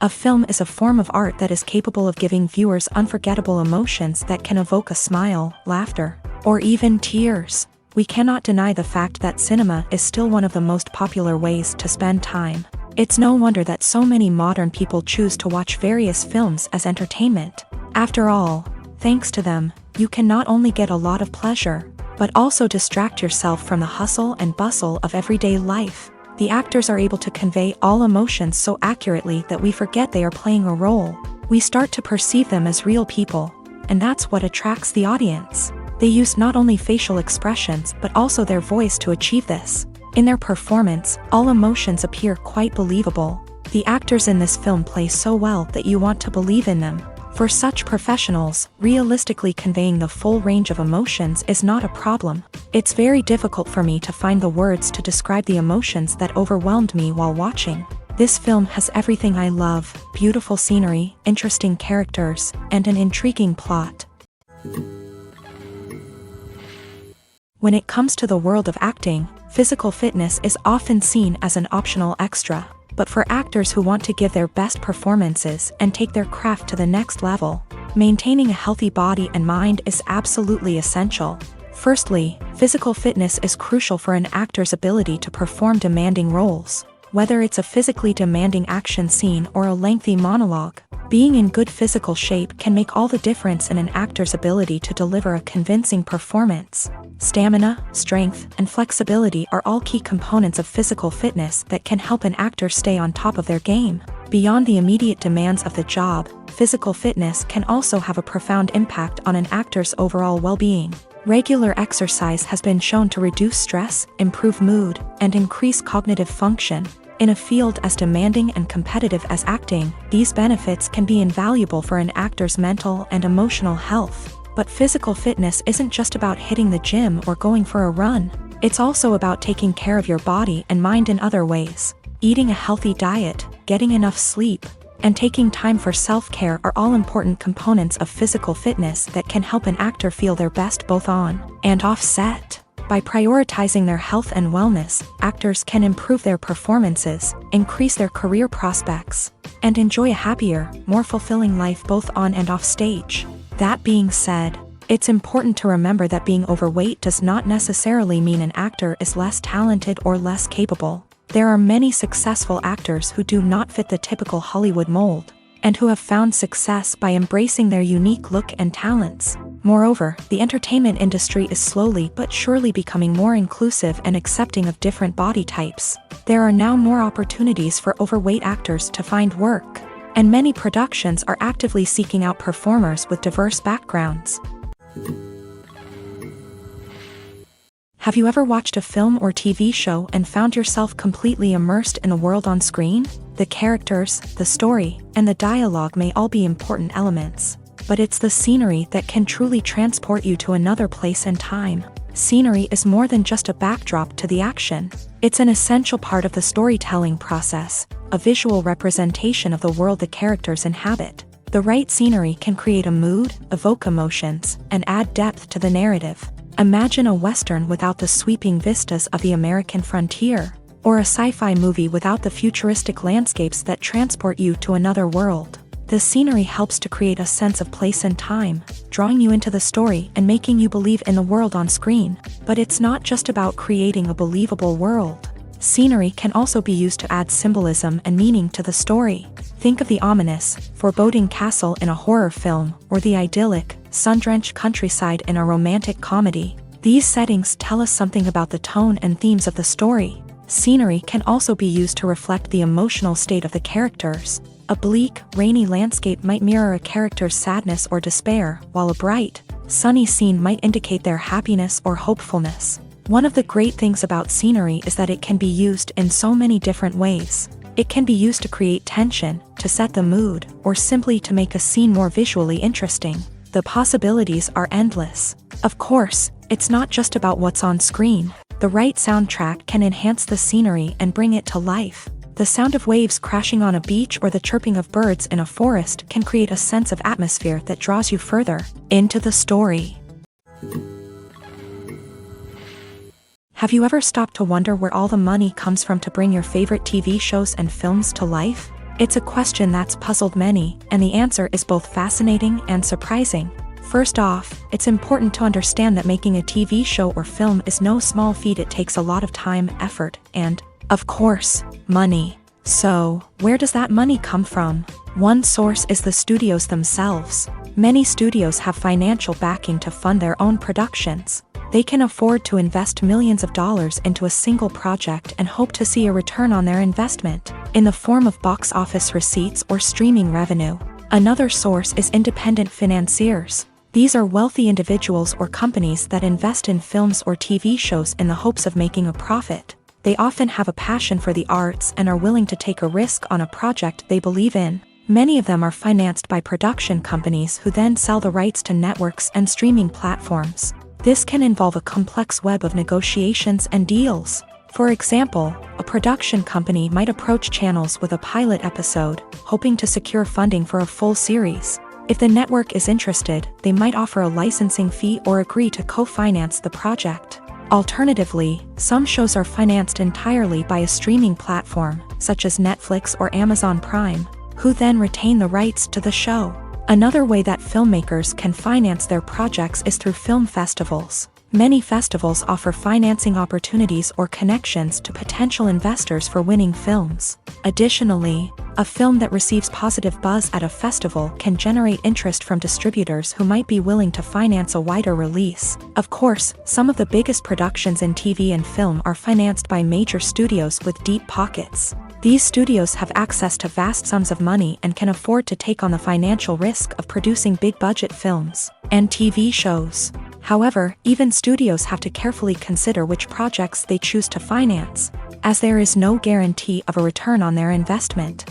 A film is a form of art that is capable of giving viewers unforgettable emotions that can evoke a smile, laughter, or even tears. We cannot deny the fact that cinema is still one of the most popular ways to spend time. It's no wonder that so many modern people choose to watch various films as entertainment. After all, thanks to them, you can not only get a lot of pleasure, but also distract yourself from the hustle and bustle of everyday life. The actors are able to convey all emotions so accurately that we forget they are playing a role. We start to perceive them as real people, and that's what attracts the audience. They use not only facial expressions but also their voice to achieve this. In their performance, all emotions appear quite believable. The actors in this film play so well that you want to believe in them. For such professionals, realistically conveying the full range of emotions is not a problem. It's very difficult for me to find the words to describe the emotions that overwhelmed me while watching. This film has everything I love: beautiful scenery, interesting characters, and an intriguing plot. When it comes to the world of acting, physical fitness is often seen as an optional extra. But for actors who want to give their best performances and take their craft to the next level, maintaining a healthy body and mind is absolutely essential. Firstly, physical fitness is crucial for an actor's ability to perform demanding roles. Whether it's a physically demanding action scene or a lengthy monologue, being in good physical shape can make all the difference in an actor's ability to deliver a convincing performance. Stamina, strength, and flexibility are all key components of physical fitness that can help an actor stay on top of their game. Beyond the immediate demands of the job, physical fitness can also have a profound impact on an actor's overall well-being. Regular exercise has been shown to reduce stress, improve mood, and increase cognitive function. In a field as demanding and competitive as acting, these benefits can be invaluable for an actor's mental and emotional health. But physical fitness isn't just about hitting the gym or going for a run. It's also about taking care of your body and mind in other ways. Eating a healthy diet, getting enough sleep, and taking time for self-care are all important components of physical fitness that can help an actor feel their best both on and off set. By prioritizing their health and wellness, actors can improve their performances, increase their career prospects, and enjoy a happier, more fulfilling life both on and off stage. That being said, it's important to remember that being overweight does not necessarily mean an actor is less talented or less capable. There are many successful actors who do not fit the typical Hollywood mold, and who have found success by embracing their unique look and talents. Moreover, the entertainment industry is slowly but surely becoming more inclusive and accepting of different body types. There are now more opportunities for overweight actors to find work, and many productions are actively seeking out performers with diverse backgrounds. Have you ever watched a film or TV show and found yourself completely immersed in the world on screen? The characters, the story, and the dialogue may all be important elements, but it's the scenery that can truly transport you to another place and time. Scenery is more than just a backdrop to the action. It's an essential part of the storytelling process, a visual representation of the world the characters inhabit. The right scenery can create a mood, evoke emotions, and add depth to the narrative. Imagine a Western without the sweeping vistas of the American frontier, or a sci-fi movie without the futuristic landscapes that transport you to another world. The scenery helps to create a sense of place and time, drawing you into the story and making you believe in the world on screen. But it's not just about creating a believable world. Scenery can also be used to add symbolism and meaning to the story. Think of the ominous, foreboding castle in a horror film, or the idyllic, sun-drenched countryside in a romantic comedy. These settings tell us something about the tone and themes of the story. Scenery can also be used to reflect the emotional state of the characters. A bleak, rainy landscape might mirror a character's sadness or despair, while a bright, sunny scene might indicate their happiness or hopefulness. One of the great things about scenery is that it can be used in so many different ways. It can be used to create tension, to set the mood, or simply to make a scene more visually interesting. The possibilities are endless. Of course, it's not just about what's on screen. The right soundtrack can enhance the scenery and bring it to life. The sound of waves crashing on a beach or the chirping of birds in a forest can create a sense of atmosphere that draws you further into the story. Have you ever stopped to wonder where all the money comes from to bring your favorite TV shows and films to life? It's a question that's puzzled many, and the answer is both fascinating and surprising. First off, it's important to understand that making a TV show or film is no small feat. It takes a lot of time, effort, and, of course, money. So, where does that money come from? One source is the studios themselves. Many studios have financial backing to fund their own productions. They can afford to invest millions of dollars into a single project and hope to see a return on their investment, in the form of box office receipts or streaming revenue. Another source is independent financiers. These are wealthy individuals or companies that invest in films or TV shows in the hopes of making a profit. They often have a passion for the arts and are willing to take a risk on a project they believe in. Many of them are financed by production companies who then sell the rights to networks and streaming platforms. This can involve a complex web of negotiations and deals. For example, a production company might approach channels with a pilot episode, hoping to secure funding for a full series. If the network is interested, they might offer a licensing fee or agree to co-finance the project. Alternatively, some shows are financed entirely by a streaming platform, such as Netflix or Amazon Prime, who then retain the rights to the show. Another way that filmmakers can finance their projects is through film festivals. Many festivals offer financing opportunities or connections to potential investors for winning films. Additionally, a film that receives positive buzz at a festival can generate interest from distributors who might be willing to finance a wider release. Of course, some of the biggest productions in TV and film are financed by major studios with deep pockets. These studios have access to vast sums of money and can afford to take on the financial risk of producing big-budget films and TV shows. However, even studios have to carefully consider which projects they choose to finance, as there is no guarantee of a return on their investment.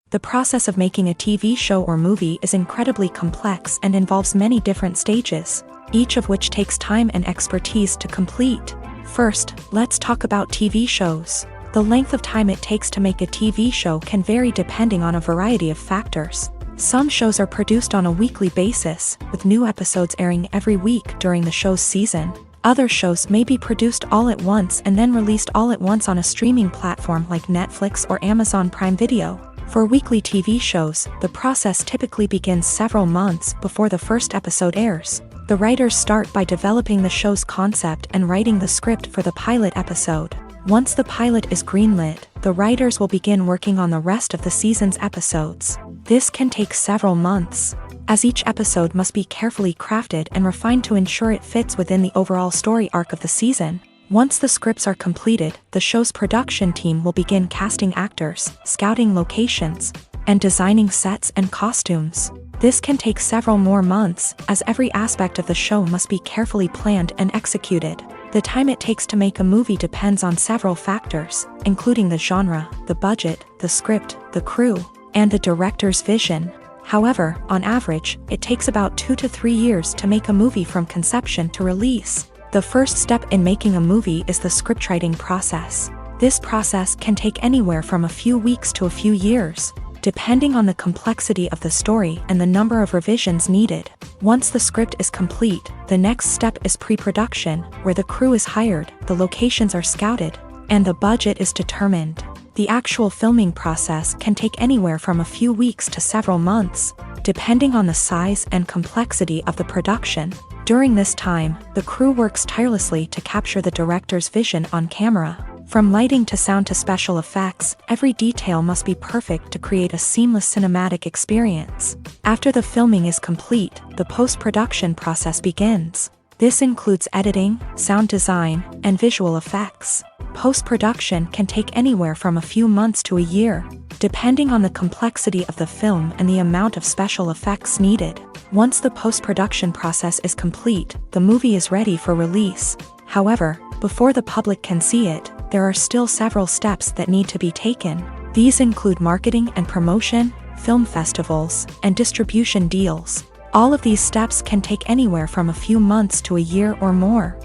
The process of making a TV show or movie is incredibly complex and involves many different stages, each of which takes time and expertise to complete. First, let's talk about TV shows. The length of time it takes to make a TV show can vary depending on a variety of factors. Some shows are produced on a weekly basis, with new episodes airing every week during the show's season. Other shows may be produced all at once and then released all at once on a streaming platform like Netflix or Amazon Prime Video. For weekly TV shows, the process typically begins several months before the first episode airs. The writers start by developing the show's concept and writing the script for the pilot episode. Once the pilot is greenlit, the writers will begin working on the rest of the season's episodes. This can take several months, as each episode must be carefully crafted and refined to ensure it fits within the overall story arc of the season. Once the scripts are completed, the show's production team will begin casting actors, scouting locations, and designing sets and costumes. This can take several more months, as every aspect of the show must be carefully planned and executed. The time it takes to make a movie depends on several factors, including the genre, the budget, the script, the crew, and the director's vision. However, on average, it takes about 2 to 3 years to make a movie from conception to release. The first step in making a movie is the scriptwriting process. This process can take anywhere from a few weeks to a few years, depending on the complexity of the story and the number of revisions needed. Once the script is complete, the next step is pre-production, where the crew is hired, the locations are scouted, and the budget is determined. The actual filming process can take anywhere from a few weeks to several months, depending on the size and complexity of the production. During this time, the crew works tirelessly to capture the director's vision on camera. From lighting to sound to special effects, every detail must be perfect to create a seamless cinematic experience. After the filming is complete, the post-production process begins. This includes editing, sound design, and visual effects. Post-production can take anywhere from a few months to a year, depending on the complexity of the film and the amount of special effects needed. Once the post-production process is complete, the movie is ready for release. However, before the public can see it, there are still several steps that need to be taken. These include marketing and promotion, film festivals, and distribution deals. All of these steps can take anywhere from a few months to a year or more.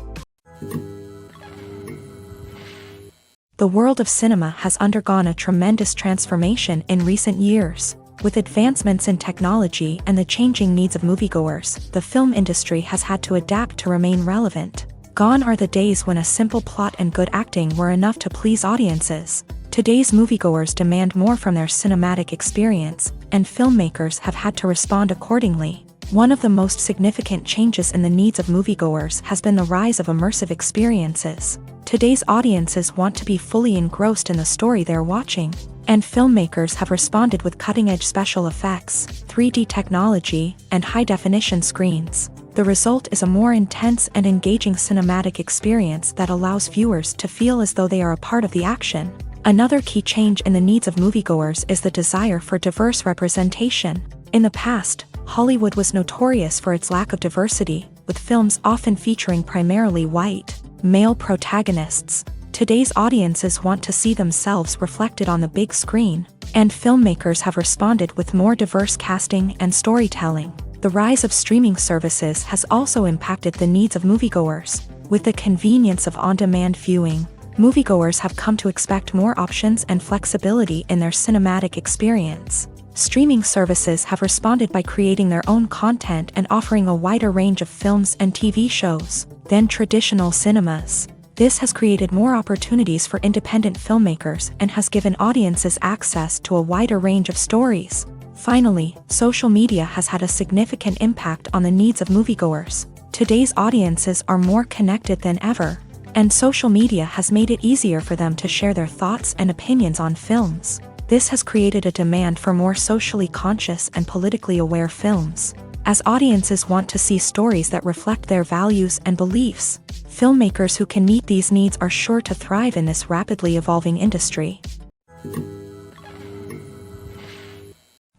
The world of cinema has undergone a tremendous transformation in recent years. With advancements in technology and the changing needs of moviegoers, the film industry has had to adapt to remain relevant. Gone are the days when a simple plot and good acting were enough to please audiences. Today's moviegoers demand more from their cinematic experience, and filmmakers have had to respond accordingly. One of the most significant changes in the needs of moviegoers has been the rise of immersive experiences. Today's audiences want to be fully engrossed in the story they're watching, and filmmakers have responded with cutting-edge special effects, 3D technology, and high-definition screens. The result is a more intense and engaging cinematic experience that allows viewers to feel as though they are a part of the action. Another key change in the needs of moviegoers is the desire for diverse representation. In the past, Hollywood was notorious for its lack of diversity, with films often featuring primarily white, male protagonists. Today's audiences want to see themselves reflected on the big screen, and filmmakers have responded with more diverse casting and storytelling. The rise of streaming services has also impacted the needs of moviegoers. With the convenience of on-demand viewing, moviegoers have come to expect more options and flexibility in their cinematic experience. Streaming services have responded by creating their own content and offering a wider range of films and TV shows than traditional cinemas. This has created more opportunities for independent filmmakers and has given audiences access to a wider range of stories. Finally, social media has had a significant impact on the needs of moviegoers. Today's audiences are more connected than ever, and social media has made it easier for them to share their thoughts and opinions on films. This has created a demand for more socially conscious and politically aware films. As audiences want to see stories that reflect their values and beliefs, filmmakers who can meet these needs are sure to thrive in this rapidly evolving industry.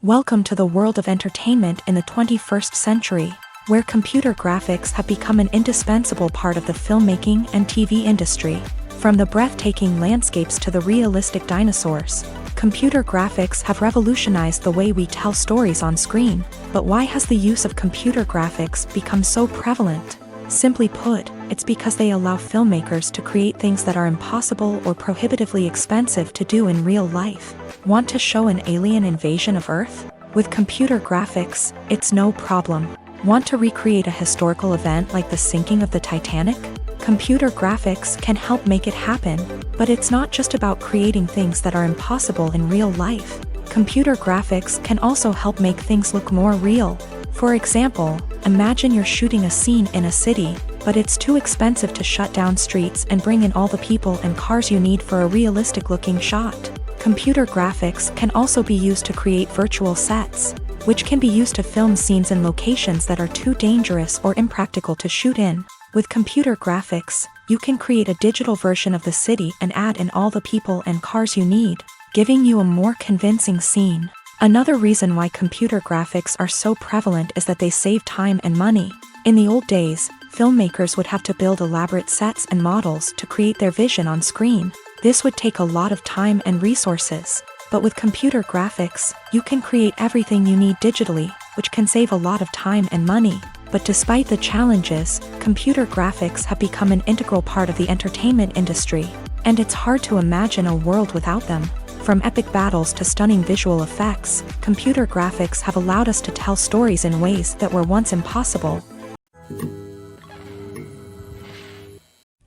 Welcome to the world of entertainment in the 21st century, where computer graphics have become an indispensable part of the filmmaking and TV industry. From the breathtaking landscapes to the realistic dinosaurs, computer graphics have revolutionized the way we tell stories on screen. But why has the use of computer graphics become so prevalent? Simply put, it's because they allow filmmakers to create things that are impossible or prohibitively expensive to do in real life. Want to show an alien invasion of Earth? With computer graphics, it's no problem. Want to recreate a historical event like the sinking of the Titanic? Computer graphics can help make it happen, but it's not just about creating things that are impossible in real life. Computer graphics can also help make things look more real. For example, imagine you're shooting a scene in a city, but it's too expensive to shut down streets and bring in all the people and cars you need for a realistic-looking shot. Computer graphics can also be used to create virtual sets, which can be used to film scenes in locations that are too dangerous or impractical to shoot in. With computer graphics, you can create a digital version of the city and add in all the people and cars you need, giving you a more convincing scene. Another reason why computer graphics are so prevalent is that they save time and money. In the old days, filmmakers would have to build elaborate sets and models to create their vision on screen. This would take a lot of time and resources. But with computer graphics, you can create everything you need digitally, which can save a lot of time and money. But despite the challenges, computer graphics have become an integral part of the entertainment industry, and it's hard to imagine a world without them. From epic battles to stunning visual effects, computer graphics have allowed us to tell stories in ways that were once impossible.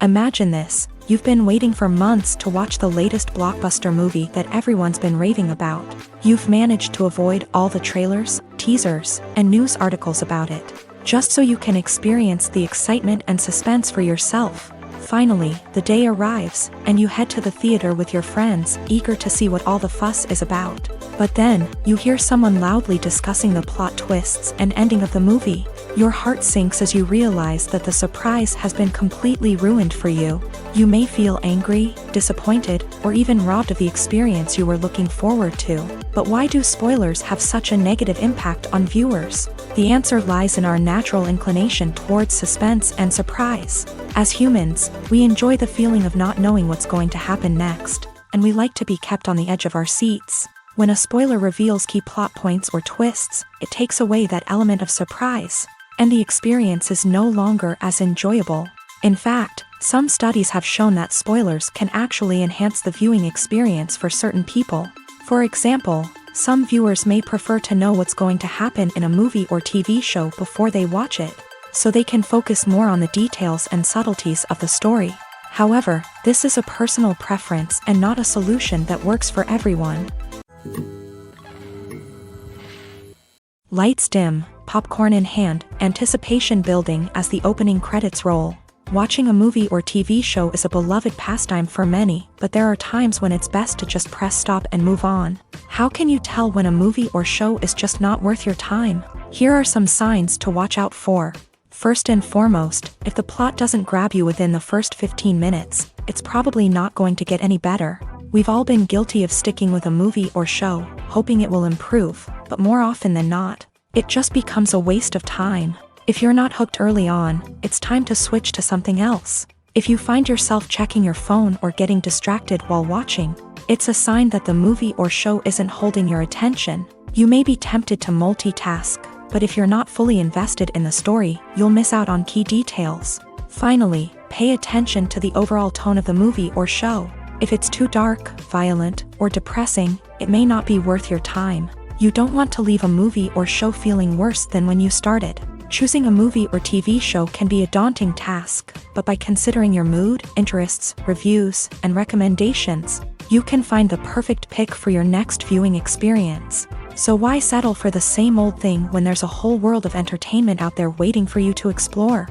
Imagine this: you've been waiting for months to watch the latest blockbuster movie that everyone's been raving about. You've managed to avoid all the trailers, teasers, and news articles about it. just so you can experience the excitement and suspense for yourself. Finally, the day arrives, and you head to the theater with your friends, eager to see what all the fuss is about. But then, you hear someone loudly discussing the plot twists and ending of the movie. Your heart sinks as you realize that the surprise has been completely ruined for you. You may feel angry, disappointed, or even robbed of the experience you were looking forward to. But why do spoilers have such a negative impact on viewers? The answer lies in our natural inclination towards suspense and surprise. As humans, we enjoy the feeling of not knowing what's going to happen next, and we like to be kept on the edge of our seats. When a spoiler reveals key plot points or twists, it takes away that element of surprise, and the experience is no longer as enjoyable. In fact, some studies have shown that spoilers can actually enhance the viewing experience for certain people. For example, some viewers may prefer to know what's going to happen in a movie or TV show before they watch it, so they can focus more on the details and subtleties of the story. However, this is a personal preference and not a solution that works for everyone. Lights dim, popcorn in hand, anticipation building as the opening credits roll. Watching a movie or TV show is a beloved pastime for many, but there are times when it's best to just press stop and move on. How can you tell when a movie or show is just not worth your time? Here are some signs to watch out for. First and foremost, if the plot doesn't grab you within the first 15 minutes, it's probably not going to get any better. We've all been guilty of sticking with a movie or show, hoping it will improve, but more often than not, it just becomes a waste of time. If you're not hooked early on, it's time to switch to something else. If you find yourself checking your phone or getting distracted while watching, it's a sign that the movie or show isn't holding your attention. You may be tempted to multitask, but if you're not fully invested in the story, you'll miss out on key details. Finally, pay attention to the overall tone of the movie or show. If it's too dark, violent, or depressing, it may not be worth your time. You don't want to leave a movie or show feeling worse than when you started. Choosing a movie or TV show can be a daunting task, but by considering your mood, interests, reviews, and recommendations, you can find the perfect pick for your next viewing experience. So why settle for the same old thing when there's a whole world of entertainment out there waiting for you to explore?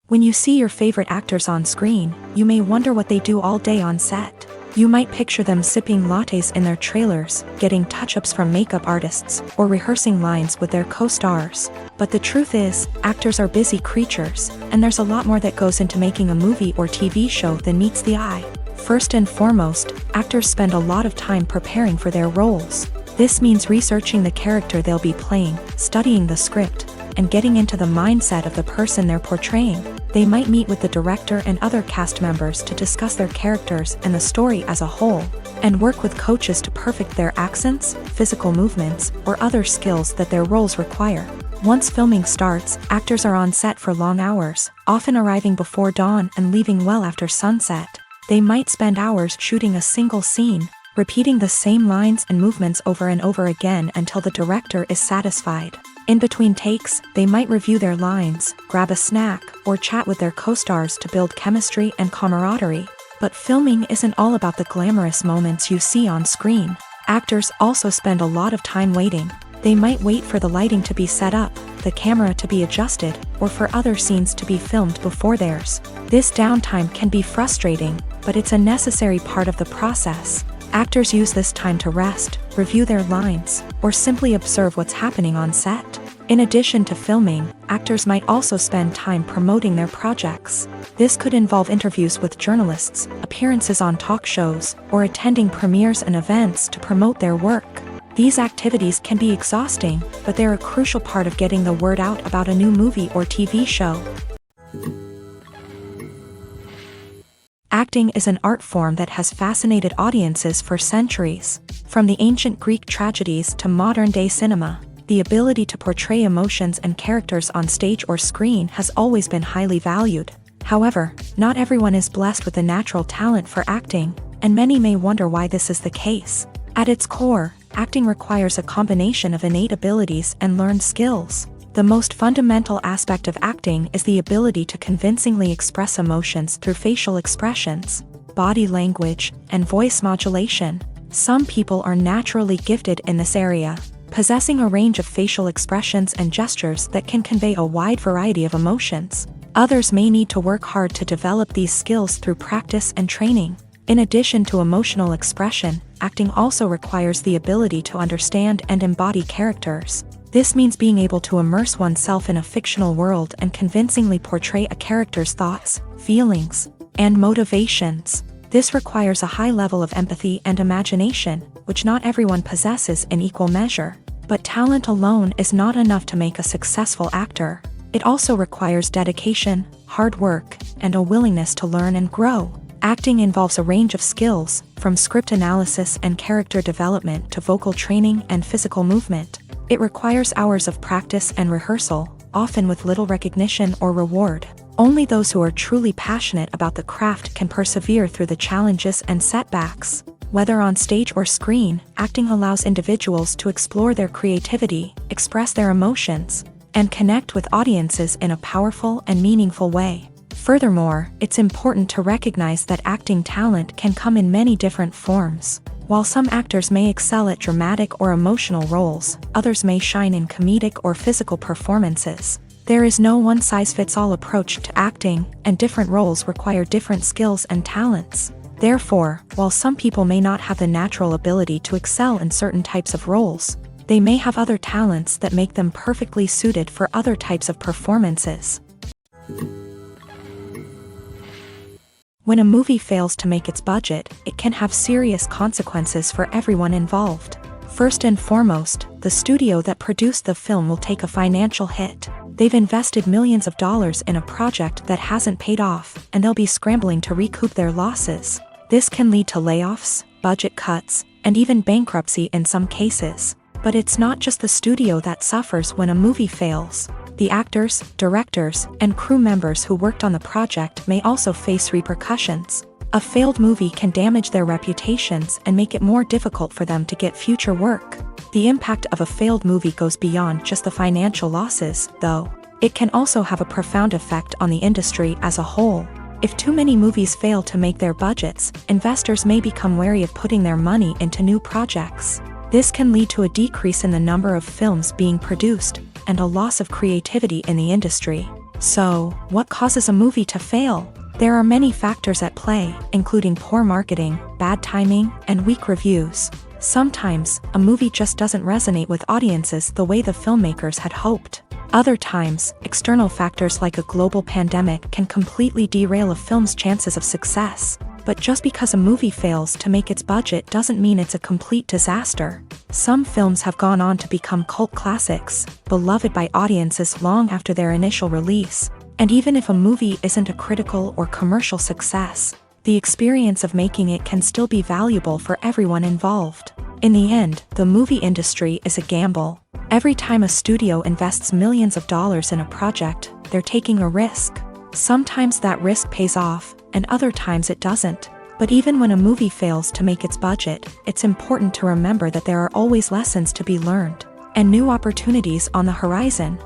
When you see your favorite actors on screen, you may wonder what they do all day on set. You might picture them sipping lattes in their trailers, getting touch-ups from makeup artists, or rehearsing lines with their co-stars. But the truth is, actors are busy creatures, and there's a lot more that goes into making a movie or TV show than meets the eye. First and foremost, actors spend a lot of time preparing for their roles. This means researching the character they'll be playing, studying the script, and getting into the mindset of the person they're portraying. They might meet with the director and other cast members to discuss their characters and the story as a whole, and work with coaches to perfect their accents, physical movements, or other skills that their roles require. Once filming starts, actors are on set for long hours, often arriving before dawn and leaving well after sunset. They might spend hours shooting a single scene, repeating the same lines and movements over and over again until the director is satisfied. In between takes, they might review their lines, grab a snack, or chat with their co-stars to build chemistry and camaraderie. But filming isn't all about the glamorous moments you see on screen. Actors also spend a lot of time waiting. They might wait for the lighting to be set up, the camera to be adjusted, or for other scenes to be filmed before theirs. This downtime can be frustrating, but it's a necessary part of the process. Actors use this time to rest, review their lines, or simply observe what's happening on set. In addition to filming, actors might also spend time promoting their projects. This could involve interviews with journalists, appearances on talk shows, or attending premieres and events to promote their work. These activities can be exhausting, but they're a crucial part of getting the word out about a new movie or TV show. Acting is an art form that has fascinated audiences for centuries. From the ancient Greek tragedies to modern-day cinema, the ability to portray emotions and characters on stage or screen has always been highly valued. However, not everyone is blessed with a natural talent for acting, and many may wonder why this is the case. At its core, acting requires a combination of innate abilities and learned skills. The most fundamental aspect of acting is the ability to convincingly express emotions through facial expressions, body language, and voice modulation. Some people are naturally gifted in this area, possessing a range of facial expressions and gestures that can convey a wide variety of emotions. Others may need to work hard to develop these skills through practice and training. In addition to emotional expression, acting also requires the ability to understand and embody characters. This means being able to immerse oneself in a fictional world and convincingly portray a character's thoughts, feelings, and motivations. This requires a high level of empathy and imagination, which not everyone possesses in equal measure. But talent alone is not enough to make a successful actor. It also requires dedication, hard work, and a willingness to learn and grow. Acting involves a range of skills, from script analysis and character development to vocal training and physical movement. It requires hours of practice and rehearsal, often with little recognition or reward. Only those who are truly passionate about the craft can persevere through the challenges and setbacks. Whether on stage or screen, acting allows individuals to explore their creativity, express their emotions, and connect with audiences in a powerful and meaningful way. Furthermore, it's important to recognize that acting talent can come in many different forms. While some actors may excel at dramatic or emotional roles, others may shine in comedic or physical performances. There is no one-size-fits-all approach to acting, and different roles require different skills and talents. Therefore, while some people may not have the natural ability to excel in certain types of roles, they may have other talents that make them perfectly suited for other types of performances. When a movie fails to make its budget, it can have serious consequences for everyone involved. First and foremost, the studio that produced the film will take a financial hit. They've invested millions of dollars in a project that hasn't paid off, and they'll be scrambling to recoup their losses. This can lead to layoffs, budget cuts, and even bankruptcy in some cases. But it's not just the studio that suffers when a movie fails. The actors, directors, and crew members who worked on the project may also face repercussions. A failed movie can damage their reputations and make it more difficult for them to get future work. The impact of a failed movie goes beyond just the financial losses, though. It can also have a profound effect on the industry as a whole. If too many movies fail to make their budgets, investors may become wary of putting their money into new projects. This can lead to a decrease in the number of films being produced, and a loss of creativity in the industry. So, what causes a movie to fail? There are many factors at play, including poor marketing, bad timing, and weak reviews. Sometimes, a movie just doesn't resonate with audiences the way the filmmakers had hoped. Other times, external factors like a global pandemic can completely derail a film's chances of success. But just because a movie fails to make its budget doesn't mean it's a complete disaster. Some films have gone on to become cult classics, beloved by audiences long after their initial release. And even if a movie isn't a critical or commercial success, the experience of making it can still be valuable for everyone involved. In the end, the movie industry is a gamble. Every time a studio invests millions of dollars in a project, they're taking a risk. Sometimes that risk pays off, and other times it doesn't. But even when a movie fails to make its budget, it's important to remember that there are always lessons to be learned, and new opportunities on the horizon.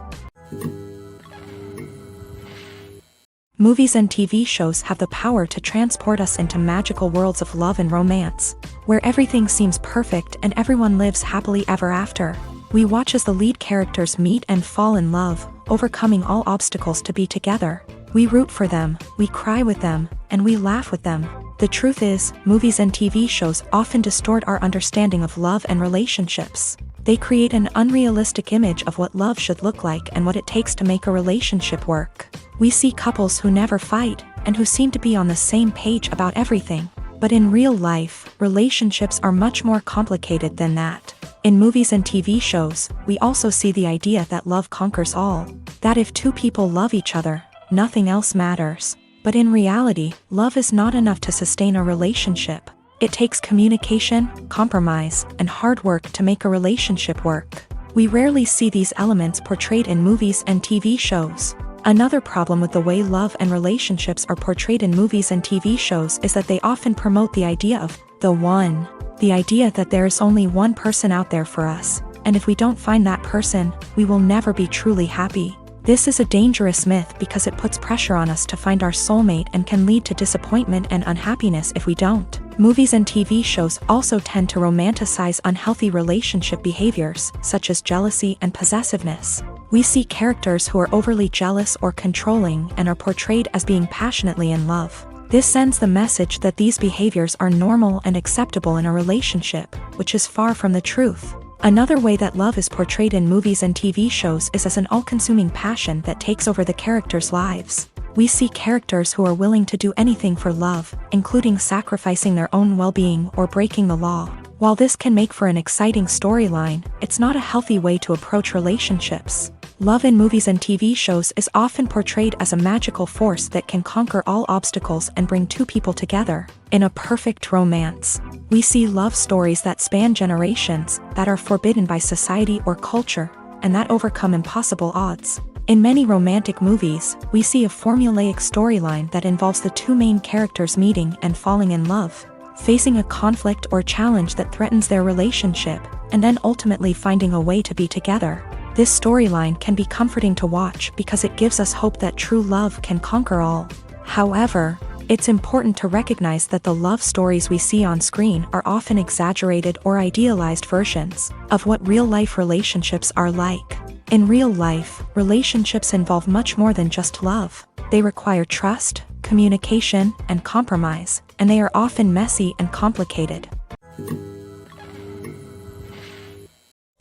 Movies and TV shows have the power to transport us into magical worlds of love and romance, where everything seems perfect and everyone lives happily ever after. We watch as the lead characters meet and fall in love, overcoming all obstacles to be together. We root for them, we cry with them, and we laugh with them. The truth is, movies and TV shows often distort our understanding of love and relationships. They create an unrealistic image of what love should look like and what it takes to make a relationship work. We see couples who never fight, and who seem to be on the same page about everything. But in real life, relationships are much more complicated than that. In movies and TV shows, we also see the idea that love conquers all. That if two people love each other, nothing else matters. But in reality, love is not enough to sustain a relationship. It takes communication, compromise, and hard work to make a relationship work. We rarely see these elements portrayed in movies and TV shows. Another problem with the way love and relationships are portrayed in movies and TV shows is that they often promote the idea of the one. The idea that there is only one person out there for us, and if we don't find that person, we will never be truly happy. This is a dangerous myth because it puts pressure on us to find our soulmate and can lead to disappointment and unhappiness if we don't. Movies and TV shows also tend to romanticize unhealthy relationship behaviors, such as jealousy and possessiveness. We see characters who are overly jealous or controlling and are portrayed as being passionately in love. This sends the message that these behaviors are normal and acceptable in a relationship, which is far from the truth. Another way that love is portrayed in movies and TV shows is as an all-consuming passion that takes over the characters' lives. We see characters who are willing to do anything for love, including sacrificing their own well-being or breaking the law. While this can make for an exciting storyline, it's not a healthy way to approach relationships. Love in movies and TV shows is often portrayed as a magical force that can conquer all obstacles and bring two people together. In a perfect romance, we see love stories that span generations, that are forbidden by society or culture, and that overcome impossible odds. In many romantic movies, we see a formulaic storyline that involves the two main characters meeting and falling in love, facing a conflict or challenge that threatens their relationship, and then ultimately finding a way to be together. This storyline can be comforting to watch because it gives us hope that true love can conquer all. However, it's important to recognize that the love stories we see on screen are often exaggerated or idealized versions of what real-life relationships are like. In real life, relationships involve much more than just love. They require trust, communication, and compromise, and they are often messy and complicated.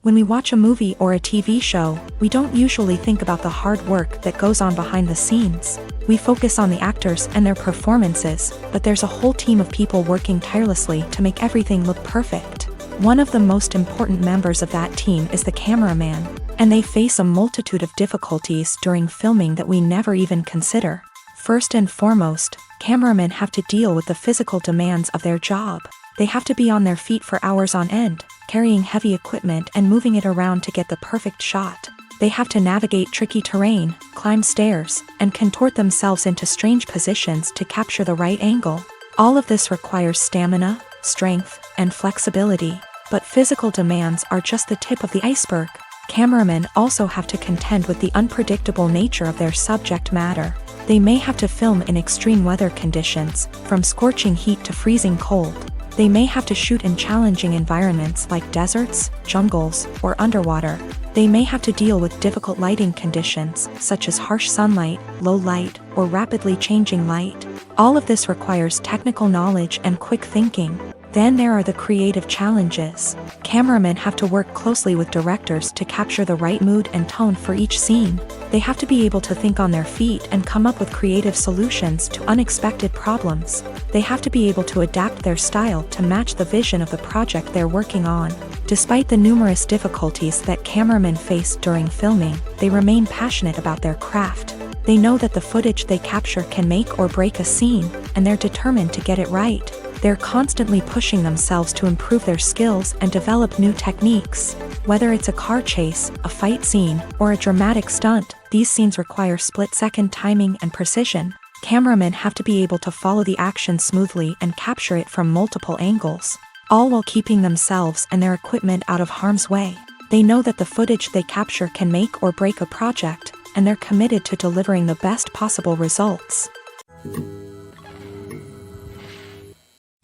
When we watch a movie or a TV show, we don't usually think about the hard work that goes on behind the scenes. We focus on the actors and their performances, but there's a whole team of people working tirelessly to make everything look perfect. One of the most important members of that team is the cameraman, and they face a multitude of difficulties during filming that we never even consider. First and foremost, cameramen have to deal with the physical demands of their job. They have to be on their feet for hours on end, carrying heavy equipment and moving it around to get the perfect shot. They have to navigate tricky terrain, climb stairs, and contort themselves into strange positions to capture the right angle. All of this requires stamina, strength, and flexibility. But physical demands are just the tip of the iceberg. Cameramen also have to contend with the unpredictable nature of their subject matter. They may have to film in extreme weather conditions, from scorching heat to freezing cold. They may have to shoot in challenging environments like deserts, jungles, or underwater. They may have to deal with difficult lighting conditions, such as harsh sunlight, low light, or rapidly changing light. All of this requires technical knowledge and quick thinking. Then there are the creative challenges. Cameramen have to work closely with directors to capture the right mood and tone for each scene. They have to be able to think on their feet and come up with creative solutions to unexpected problems. They have to be able to adapt their style to match the vision of the project they're working on. Despite the numerous difficulties that cameramen face during filming, they remain passionate about their craft. They know that the footage they capture can make or break a scene, and they're determined to get it right. They're constantly pushing themselves to improve their skills and develop new techniques. Whether it's a car chase, a fight scene, or a dramatic stunt, these scenes require split-second timing and precision. Cameramen have to be able to follow the action smoothly and capture it from multiple angles, all while keeping themselves and their equipment out of harm's way. They know that the footage they capture can make or break a project, and they're committed to delivering the best possible results.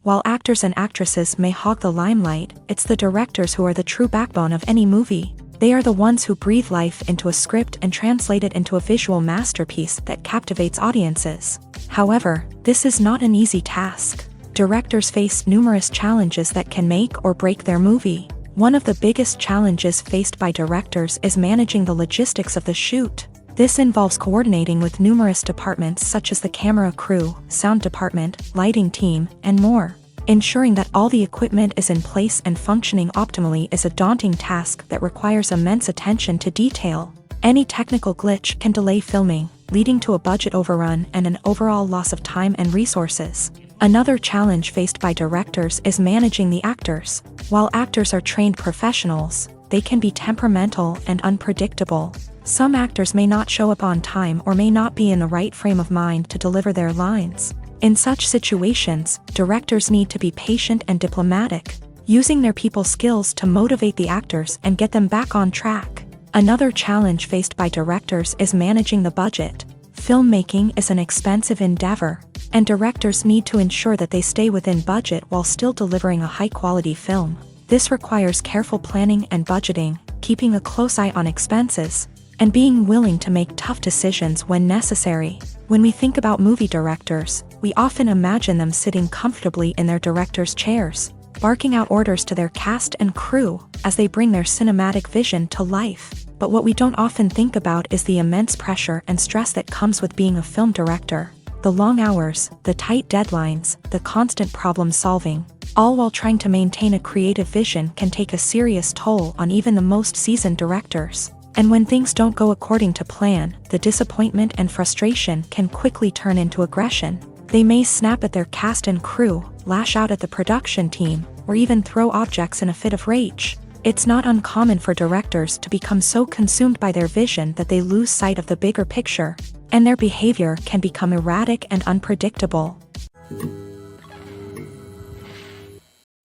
While actors and actresses may hog the limelight, it's the directors who are the true backbone of any movie. They are the ones who breathe life into a script and translate it into a visual masterpiece that captivates audiences. However, this is not an easy task. Directors face numerous challenges that can make or break their movie. One of the biggest challenges faced by directors is managing the logistics of the shoot. This involves coordinating with numerous departments such as the camera crew, sound department, lighting team, and more. Ensuring that all the equipment is in place and functioning optimally is a daunting task that requires immense attention to detail. Any technical glitch can delay filming, leading to a budget overrun and an overall loss of time and resources. Another challenge faced by directors is managing the actors. While actors are trained professionals, they can be temperamental and unpredictable. Some actors may not show up on time or may not be in the right frame of mind to deliver their lines. In such situations, directors need to be patient and diplomatic, using their people skills to motivate the actors and get them back on track. Another challenge faced by directors is managing the budget. Filmmaking is an expensive endeavor, and directors need to ensure that they stay within budget while still delivering a high-quality film. This requires careful planning and budgeting, keeping a close eye on expenses, and being willing to make tough decisions when necessary. When we think about movie directors, we often imagine them sitting comfortably in their director's chairs, barking out orders to their cast and crew as they bring their cinematic vision to life. But what we don't often think about is the immense pressure and stress that comes with being a film director. The long hours, the tight deadlines, the constant problem solving, all while trying to maintain a creative vision can take a serious toll on even the most seasoned directors. And when things don't go according to plan, the disappointment and frustration can quickly turn into aggression. They may snap at their cast and crew, lash out at the production team, or even throw objects in a fit of rage. It's not uncommon for directors to become so consumed by their vision that they lose sight of the bigger picture, and their behavior can become erratic and unpredictable.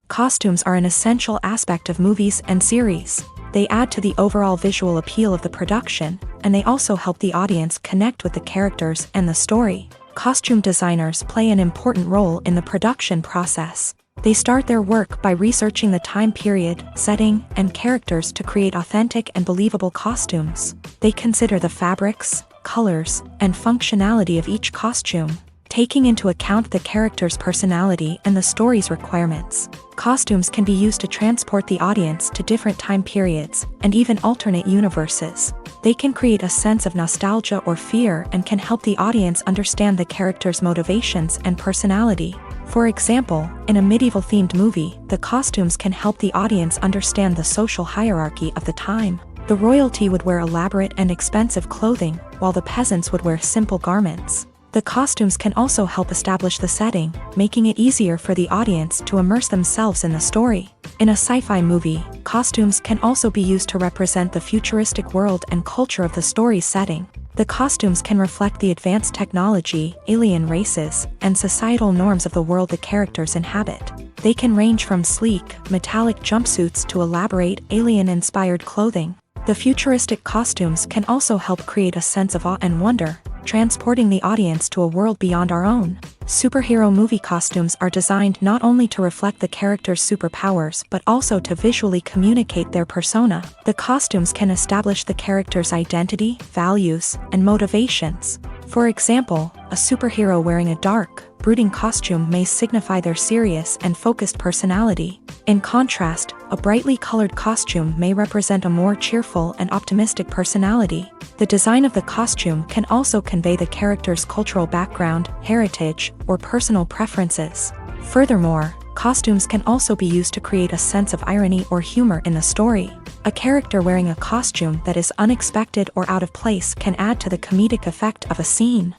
Costumes are an essential aspect of movies and series. They add to the overall visual appeal of the production, and they also help the audience connect with the characters and the story. Costume designers play an important role in the production process. They start their work by researching the time period, setting, and characters to create authentic and believable costumes. They consider the fabrics, colors, and functionality of each costume, taking into account the character's personality and the story's requirements. Costumes can be used to transport the audience to different time periods and even alternate universes. They can create a sense of nostalgia or fear and can help the audience understand the character's motivations and personality. For example, in a medieval-themed movie, the costumes can help the audience understand the social hierarchy of the time. The royalty would wear elaborate and expensive clothing, while the peasants would wear simple garments. The costumes can also help establish the setting, making it easier for the audience to immerse themselves in the story. In a sci-fi movie, costumes can also be used to represent the futuristic world and culture of the story's setting. The costumes can reflect the advanced technology, alien races, and societal norms of the world the characters inhabit. They can range from sleek, metallic jumpsuits to elaborate, alien-inspired clothing. The futuristic costumes can also help create a sense of awe and wonder, transporting the audience to a world beyond our own. Superhero movie costumes are designed not only to reflect the character's superpowers but also to visually communicate their persona. The costumes can establish the character's identity, values, and motivations. For example, a superhero wearing a dark, brooding costume may signify their serious and focused personality. In contrast, a brightly colored costume may represent a more cheerful and optimistic personality. The design of the costume can also convey the character's cultural background, heritage, or personal preferences. Furthermore, costumes can also be used to create a sense of irony or humor in the story. A character wearing a costume that is unexpected or out of place can add to the comedic effect of a scene.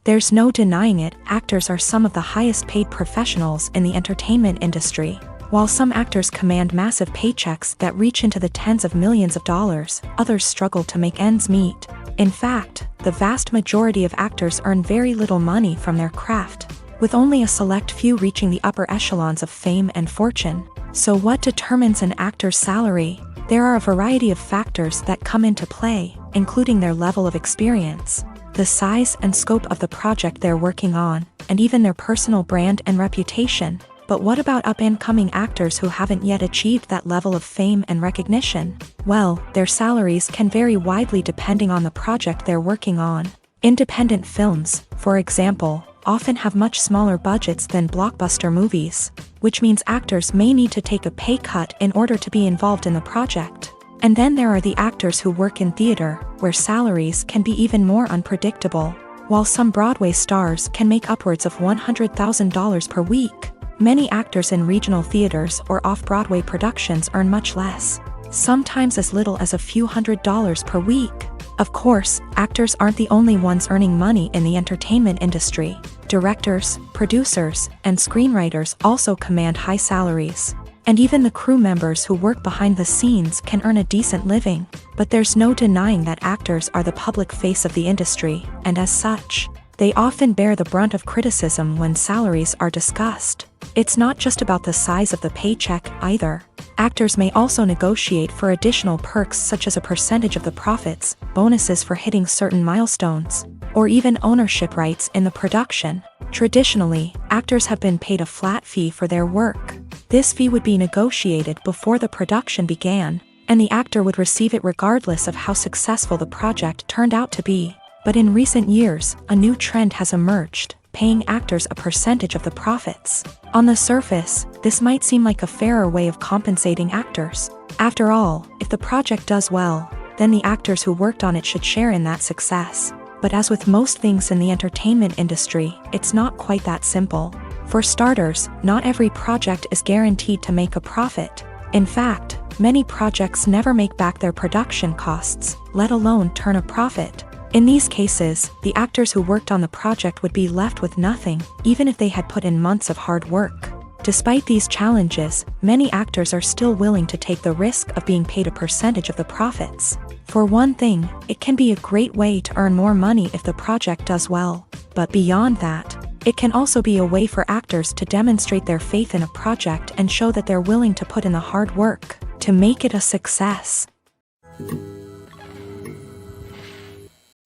There's no denying it, actors are some of the highest paid professionals in the entertainment industry. While some actors command massive paychecks that reach into the tens of millions of dollars, others struggle to make ends meet. In fact, the vast majority of actors earn very little money from their craft, with only a select few reaching the upper echelons of fame and fortune. So what determines an actor's salary? There are a variety of factors that come into play, including their level of experience, the size and scope of the project they're working on, and even their personal brand and reputation. But what about up-and-coming actors who haven't yet achieved that level of fame and recognition? Well, their salaries can vary widely depending on the project they're working on. Independent films, for example, often have much smaller budgets than blockbuster movies, which means actors may need to take a pay cut in order to be involved in the project. And then there are the actors who work in theater, where salaries can be even more unpredictable. While some Broadway stars can make upwards of $100,000 per week, many actors in regional theaters or off-Broadway productions earn much less, sometimes as little as a few $100s per week. Of course, actors aren't the only ones earning money in the entertainment industry. Directors, producers, and screenwriters also command high salaries. And even the crew members who work behind the scenes can earn a decent living. But there's no denying that actors are the public face of the industry, and as such, they often bear the brunt of criticism when salaries are discussed. It's not just about the size of the paycheck, either. Actors may also negotiate for additional perks such as a percentage of the profits, bonuses for hitting certain milestones, or even ownership rights in the production. Traditionally, actors have been paid a flat fee for their work. This fee would be negotiated before the production began, and the actor would receive it regardless of how successful the project turned out to be. But in recent years, a new trend has emerged, paying actors a percentage of the profits. On the surface, this might seem like a fairer way of compensating actors. After all, if the project does well, then the actors who worked on it should share in that success. But as with most things in the entertainment industry, it's not quite that simple. For starters, not every project is guaranteed to make a profit. In fact, many projects never make back their production costs, let alone turn a profit. In these cases, the actors who worked on the project would be left with nothing, even if they had put in months of hard work. Despite these challenges, many actors are still willing to take the risk of being paid a percentage of the profits. For one thing, it can be a great way to earn more money if the project does well. But beyond that, it can also be a way for actors to demonstrate their faith in a project and show that they're willing to put in the hard work to make it a success.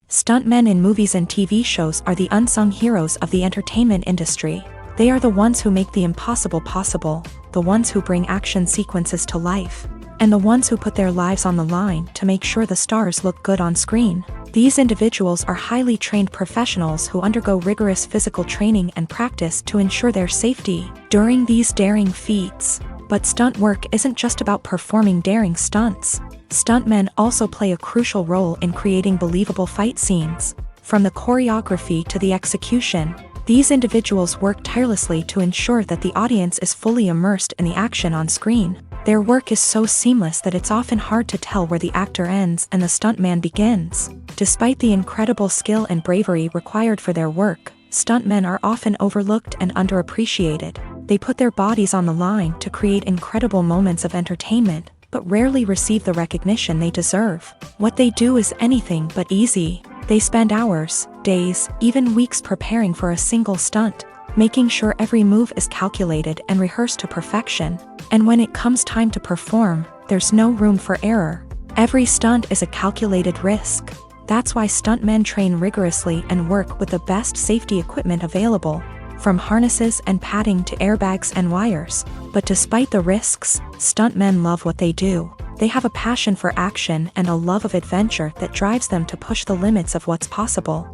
Stuntmen in movies and TV shows are the unsung heroes of the entertainment industry. They are the ones who make the impossible possible, the ones who bring action sequences to life, and the ones who put their lives on the line to make sure the stars look good on screen. These individuals are highly trained professionals who undergo rigorous physical training and practice to ensure their safety during these daring feats. But stunt work isn't just about performing daring stunts. Stuntmen also play a crucial role in creating believable fight scenes. From the choreography to the execution, these individuals work tirelessly to ensure that the audience is fully immersed in the action on screen. Their work is so seamless that it's often hard to tell where the actor ends and the stuntman begins. Despite the incredible skill and bravery required for their work, stuntmen are often overlooked and underappreciated. They put their bodies on the line to create incredible moments of entertainment, but rarely receive the recognition they deserve. What they do is anything but easy. They spend hours, days, even weeks preparing for a single stunt, making sure every move is calculated and rehearsed to perfection. And when it comes time to perform, there's no room for error. Every stunt is a calculated risk. That's why stuntmen train rigorously and work with the best safety equipment available, from harnesses and padding to airbags and wires. But despite the risks, stuntmen love what they do. They have a passion for action and a love of adventure that drives them to push the limits of what's possible.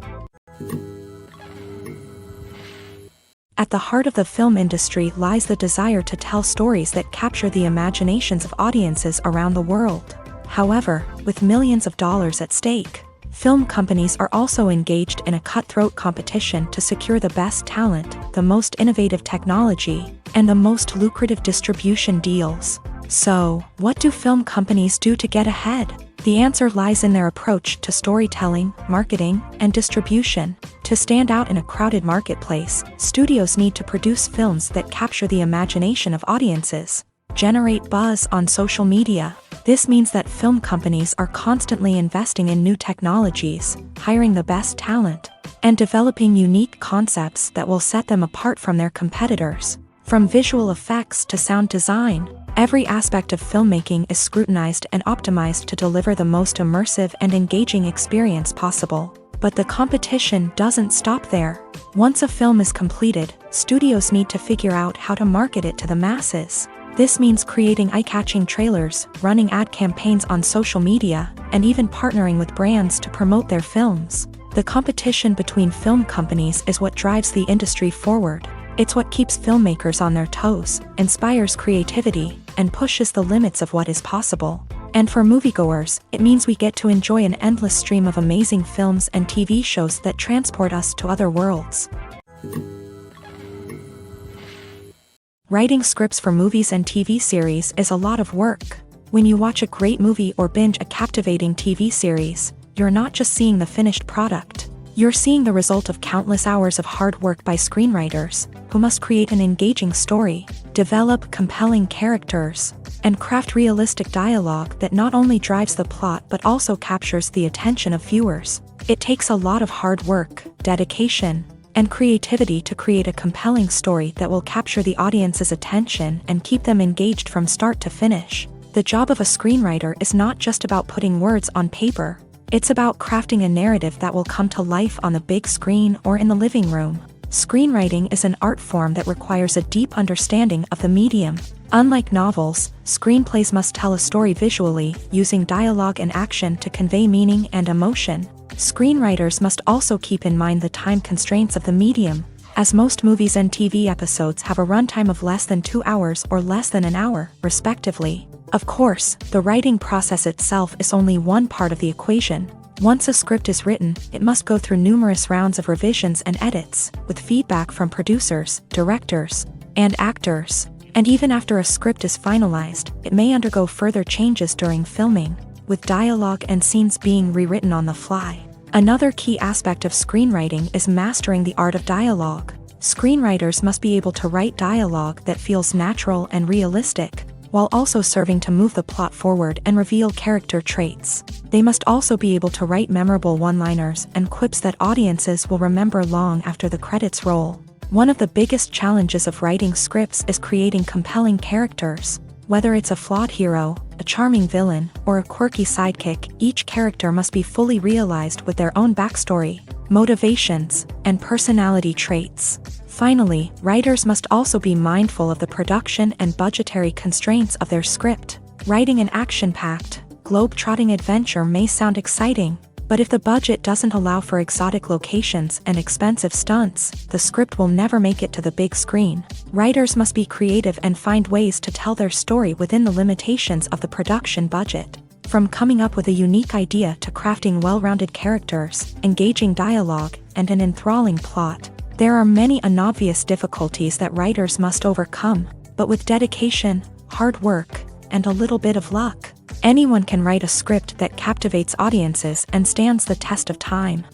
At the heart of the film industry lies the desire to tell stories that capture the imaginations of audiences around the world. However, with millions of dollars at stake, film companies are also engaged in a cutthroat competition to secure the best talent, the most innovative technology, and the most lucrative distribution deals. So, what do film companies do to get ahead? The answer lies in their approach to storytelling, marketing, and distribution. To stand out in a crowded marketplace, studios need to produce films that capture the imagination of audiences, generate buzz on social media. This means that film companies are constantly investing in new technologies, hiring the best talent, and developing unique concepts that will set them apart from their competitors. From visual effects to sound design, every aspect of filmmaking is scrutinized and optimized to deliver the most immersive and engaging experience possible. But the competition doesn't stop there. Once a film is completed, studios need to figure out how to market it to the masses. This means creating eye-catching trailers, running ad campaigns on social media, and even partnering with brands to promote their films. The competition between film companies is what drives the industry forward. It's what keeps filmmakers on their toes, inspires creativity, and pushes the limits of what is possible. And for moviegoers, it means we get to enjoy an endless stream of amazing films and TV shows that transport us to other worlds. Writing scripts for movies and TV series is a lot of work. When you watch a great movie or binge a captivating TV series, you're not just seeing the finished product. You're seeing the result of countless hours of hard work by screenwriters, who must create an engaging story, develop compelling characters, and craft realistic dialogue that not only drives the plot but also captures the attention of viewers. It takes a lot of hard work, dedication, and creativity to create a compelling story that will capture the audience's attention and keep them engaged from start to finish. The job of a screenwriter is not just about putting words on paper. It's about crafting a narrative that will come to life on the big screen or in the living room. Screenwriting is an art form that requires a deep understanding of the medium. Unlike novels, screenplays must tell a story visually, using dialogue and action to convey meaning and emotion. Screenwriters must also keep in mind the time constraints of the medium, as most movies and TV episodes have a runtime of less than 2 hours or less than an hour, respectively. Of course, the writing process itself is only one part of the equation. Once a script is written, it must go through numerous rounds of revisions and edits, with feedback from producers, directors, and actors. And even after a script is finalized, it may undergo further changes during filming, with dialogue and scenes being rewritten on the fly. Another key aspect of screenwriting is mastering the art of dialogue. Screenwriters must be able to write dialogue that feels natural and realistic, while also serving to move the plot forward and reveal character traits. They must also be able to write memorable one-liners and quips that audiences will remember long after the credits roll. One of the biggest challenges of writing scripts is creating compelling characters. Whether it's a flawed hero, a charming villain, or a quirky sidekick, each character must be fully realized with their own backstory, motivations, and personality traits. Finally, writers must also be mindful of the production and budgetary constraints of their script. Writing an action-packed, globe-trotting adventure may sound exciting, but if the budget doesn't allow for exotic locations and expensive stunts, the script will never make it to the big screen. Writers must be creative and find ways to tell their story within the limitations of the production budget. From coming up with a unique idea to crafting well-rounded characters, engaging dialogue, and an enthralling plot, there are many unobvious difficulties that writers must overcome, but with dedication, hard work, and a little bit of luck, anyone can write a script that captivates audiences and stands the test of time.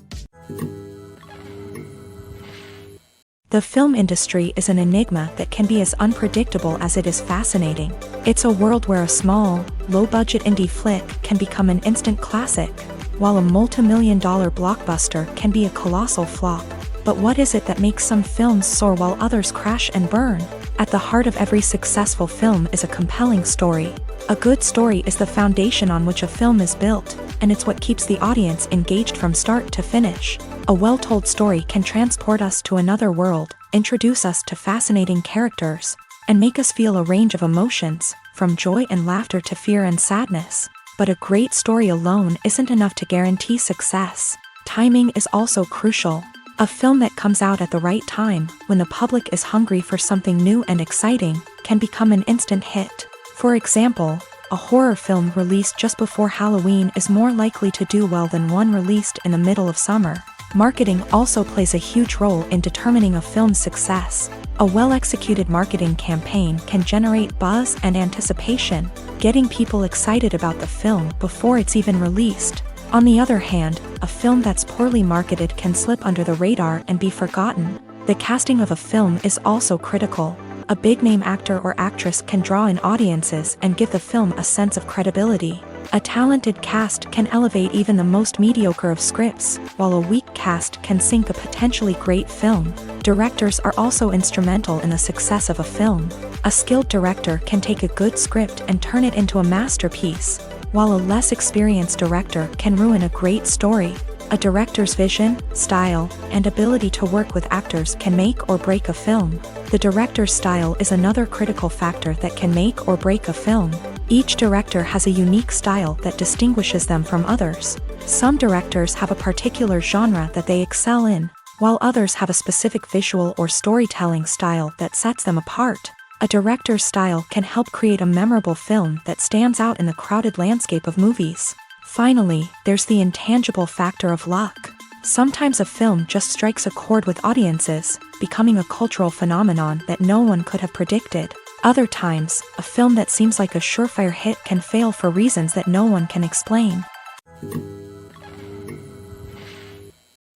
The film industry is an enigma that can be as unpredictable as it is fascinating. It's a world where a small, low-budget indie flick can become an instant classic, while a multi-million-dollar blockbuster can be a colossal flop. But what is it that makes some films soar while others crash and burn? At the heart of every successful film is a compelling story. A good story is the foundation on which a film is built, and it's what keeps the audience engaged from start to finish. A well-told story can transport us to another world, introduce us to fascinating characters, and make us feel a range of emotions, from joy and laughter to fear and sadness. But a great story alone isn't enough to guarantee success. Timing is also crucial. A film that comes out at the right time, when the public is hungry for something new and exciting, can become an instant hit. For example, a horror film released just before Halloween is more likely to do well than one released in the middle of summer. Marketing also plays a huge role in determining a film's success. A well-executed marketing campaign can generate buzz and anticipation, getting people excited about the film before it's even released. On the other hand, a film that's poorly marketed can slip under the radar and be forgotten. The casting of a film is also critical. A big-name actor or actress can draw in audiences and give the film a sense of credibility. A talented cast can elevate even the most mediocre of scripts, while a weak cast can sink a potentially great film. Directors are also instrumental in the success of a film. A skilled director can take a good script and turn it into a masterpiece, while a less experienced director can ruin a great story. A director's vision, style, and ability to work with actors can make or break a film. The director's style is another critical factor that can make or break a film. Each director has a unique style that distinguishes them from others. Some directors have a particular genre that they excel in, while others have a specific visual or storytelling style that sets them apart. A director's style can help create a memorable film that stands out in the crowded landscape of movies. Finally, there's the intangible factor of luck. Sometimes a film just strikes a chord with audiences, becoming a cultural phenomenon that no one could have predicted. Other times, a film that seems like a surefire hit can fail for reasons that no one can explain.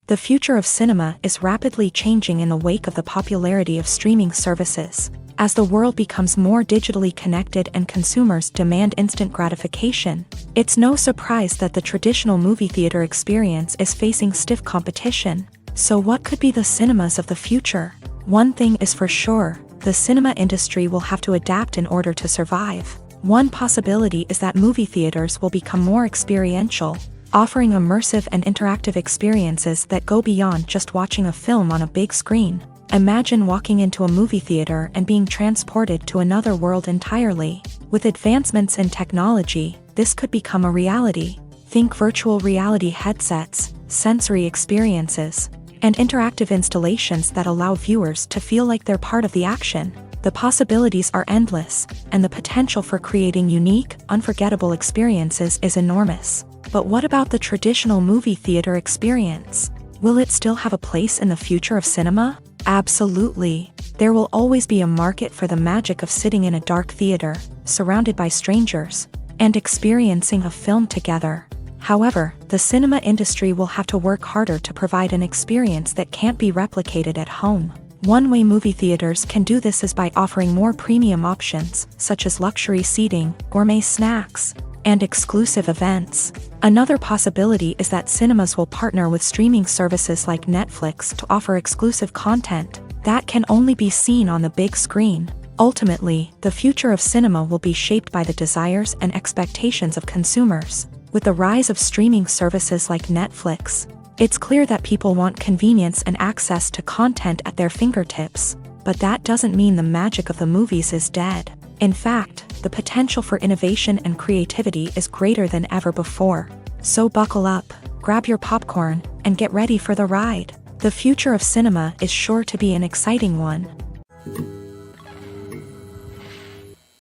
The future of cinema is rapidly changing in the wake of the popularity of streaming services. As the world becomes more digitally connected and consumers demand instant gratification, it's no surprise that the traditional movie theater experience is facing stiff competition. So what could be the cinemas of the future? One thing is for sure, the cinema industry will have to adapt in order to survive. One possibility is that movie theaters will become more experiential, offering immersive and interactive experiences that go beyond just watching a film on a big screen. Imagine walking into a movie theater and being transported to another world entirely. With advancements in technology, this could become a reality. Think virtual reality headsets, sensory experiences, and interactive installations that allow viewers to feel like they're part of the action. The possibilities are endless, and the potential for creating unique, unforgettable experiences is enormous. But what about the traditional movie theater experience? Will it still have a place in the future of cinema? Absolutely. There will always be a market for the magic of sitting in a dark theater, surrounded by strangers, and experiencing a film together. However, the cinema industry will have to work harder to provide an experience that can't be replicated at home. One way movie theaters can do this is by offering more premium options, such as luxury seating, gourmet snacks, and exclusive events. Another possibility is that cinemas will partner with streaming services like Netflix to offer exclusive content that can only be seen on the big screen. Ultimately, the future of cinema will be shaped by the desires and expectations of consumers. With the rise of streaming services like Netflix, it's clear that people want convenience and access to content at their fingertips. But that doesn't mean the magic of the movies is dead. In fact, the potential for innovation and creativity is greater than ever before. So buckle up, grab your popcorn, and get ready for the ride. The future of cinema is sure to be an exciting one.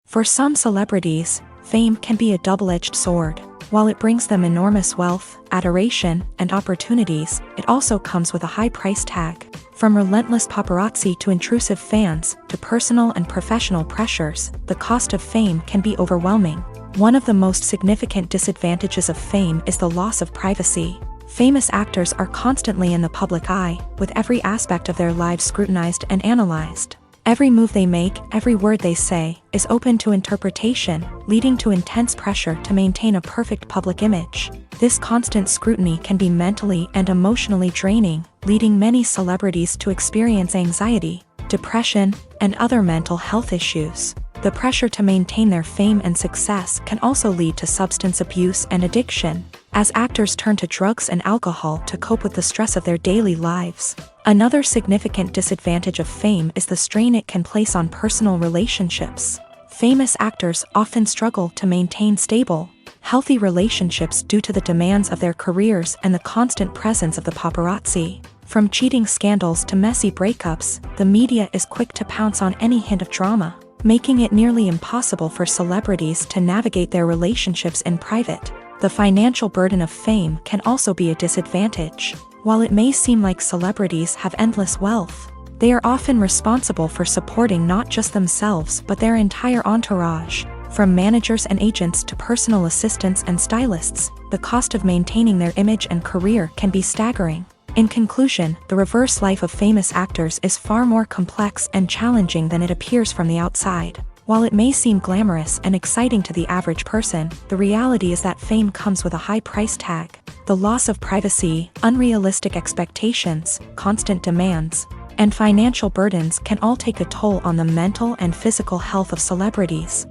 For some celebrities, fame can be a double-edged sword. While it brings them enormous wealth, adoration, and opportunities, it also comes with a high price tag. From relentless paparazzi to intrusive fans, to personal and professional pressures, the cost of fame can be overwhelming. One of the most significant disadvantages of fame is the loss of privacy. Famous actors are constantly in the public eye, with every aspect of their lives scrutinized and analyzed. Every move they make, every word they say, is open to interpretation, leading to intense pressure to maintain a perfect public image. This constant scrutiny can be mentally and emotionally draining, leading many celebrities to experience anxiety, depression, and other mental health issues. The pressure to maintain their fame and success can also lead to substance abuse and addiction, as actors turn to drugs and alcohol to cope with the stress of their daily lives. Another significant disadvantage of fame is the strain it can place on personal relationships. Famous actors often struggle to maintain stable, healthy relationships due to the demands of their careers and the constant presence of the paparazzi. From cheating scandals to messy breakups, the media is quick to pounce on any hint of drama, making it nearly impossible for celebrities to navigate their relationships in private. The financial burden of fame can also be a disadvantage. While it may seem like celebrities have endless wealth, they are often responsible for supporting not just themselves but their entire entourage. From managers and agents to personal assistants and stylists, the cost of maintaining their image and career can be staggering. In conclusion, the reverse life of famous actors is far more complex and challenging than it appears from the outside. While it may seem glamorous and exciting to the average person, the reality is that fame comes with a high price tag. The loss of privacy, unrealistic expectations, constant demands, and financial burdens can all take a toll on the mental and physical health of celebrities.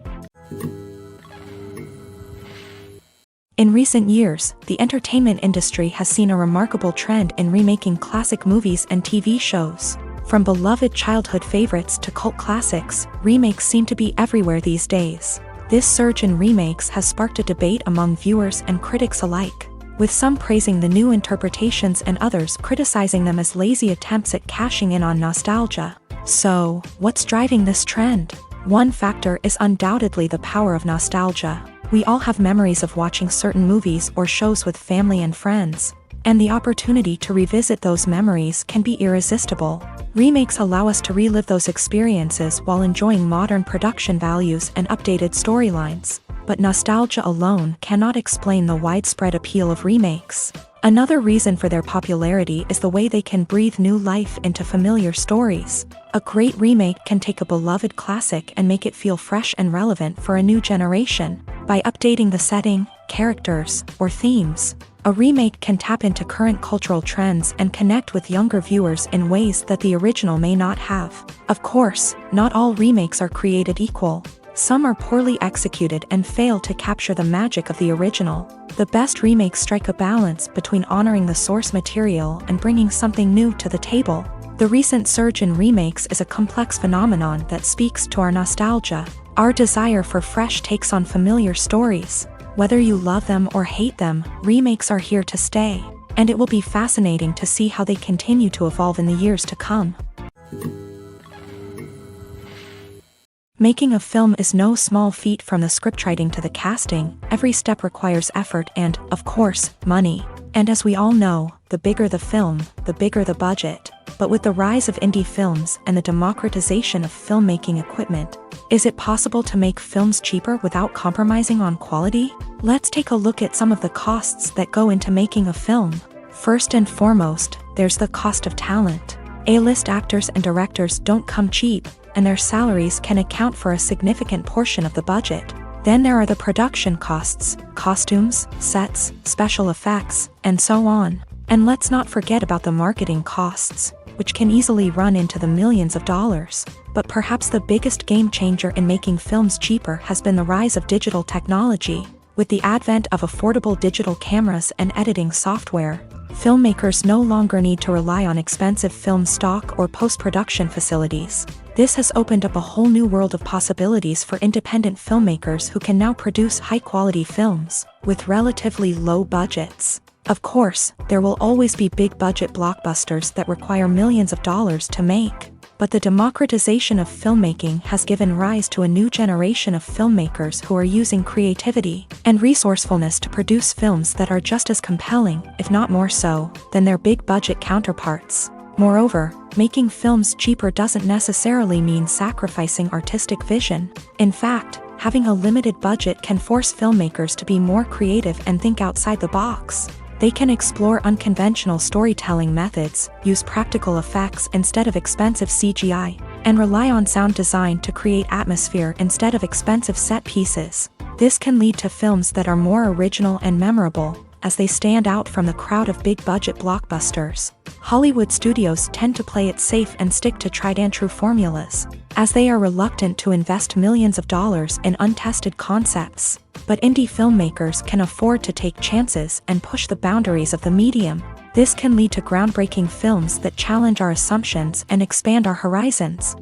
In recent years, the entertainment industry has seen a remarkable trend in remaking classic movies and TV shows. From beloved childhood favorites to cult classics, remakes seem to be everywhere these days. This surge in remakes has sparked a debate among viewers and critics alike, with some praising the new interpretations and others criticizing them as lazy attempts at cashing in on nostalgia. So, what's driving this trend? One factor is undoubtedly the power of nostalgia. We all have memories of watching certain movies or shows with family and friends, and the opportunity to revisit those memories can be irresistible. Remakes allow us to relive those experiences while enjoying modern production values and updated storylines. But nostalgia alone cannot explain the widespread appeal of remakes. Another reason for their popularity is the way they can breathe new life into familiar stories. A great remake can take a beloved classic and make it feel fresh and relevant for a new generation. By updating the setting, characters, or themes. A remake can tap into current cultural trends and connect with younger viewers in ways that the original may not have. Of course, not all remakes are created equal. Some are poorly executed and fail to capture the magic of the original. The best remakes strike a balance between honoring the source material and bringing something new to the table. The recent surge in remakes is a complex phenomenon that speaks to our nostalgia, our desire for fresh takes on familiar stories. Whether you love them or hate them, remakes are here to stay, and it will be fascinating to see how they continue to evolve in the years to come. Making a film is no small feat. From the scriptwriting to the casting, every step requires effort and, of course, money. And as we all know, the bigger the film, the bigger the budget. But with the rise of indie films and the democratization of filmmaking equipment, is it possible to make films cheaper without compromising on quality? Let's take a look at some of the costs that go into making a film. First and foremost, there's the cost of talent. A-list actors and directors don't come cheap, and their salaries can account for a significant portion of the budget. Then there are the production costs, costumes, sets, special effects, and so on. And let's not forget about the marketing costs, which can easily run into the millions of dollars. But perhaps the biggest game changer in making films cheaper has been the rise of digital technology. With the advent of affordable digital cameras and editing software, filmmakers no longer need to rely on expensive film stock or post-production facilities. This has opened up a whole new world of possibilities for independent filmmakers who can now produce high-quality films with relatively low budgets. Of course, there will always be big-budget blockbusters that require millions of dollars to make. But the democratization of filmmaking has given rise to a new generation of filmmakers who are using creativity and resourcefulness to produce films that are just as compelling, if not more so, than their big-budget counterparts. Moreover, making films cheaper doesn't necessarily mean sacrificing artistic vision. In fact, having a limited budget can force filmmakers to be more creative and think outside the box. They can explore unconventional storytelling methods, use practical effects instead of expensive CGI, and rely on sound design to create atmosphere instead of expensive set pieces. This can lead to films that are more original and memorable, as they stand out from the crowd of big-budget blockbusters. Hollywood studios tend to play it safe and stick to tried-and-true formulas, as they are reluctant to invest millions of dollars in untested concepts. But indie filmmakers can afford to take chances and push the boundaries of the medium. This can lead to groundbreaking films that challenge our assumptions and expand our horizons.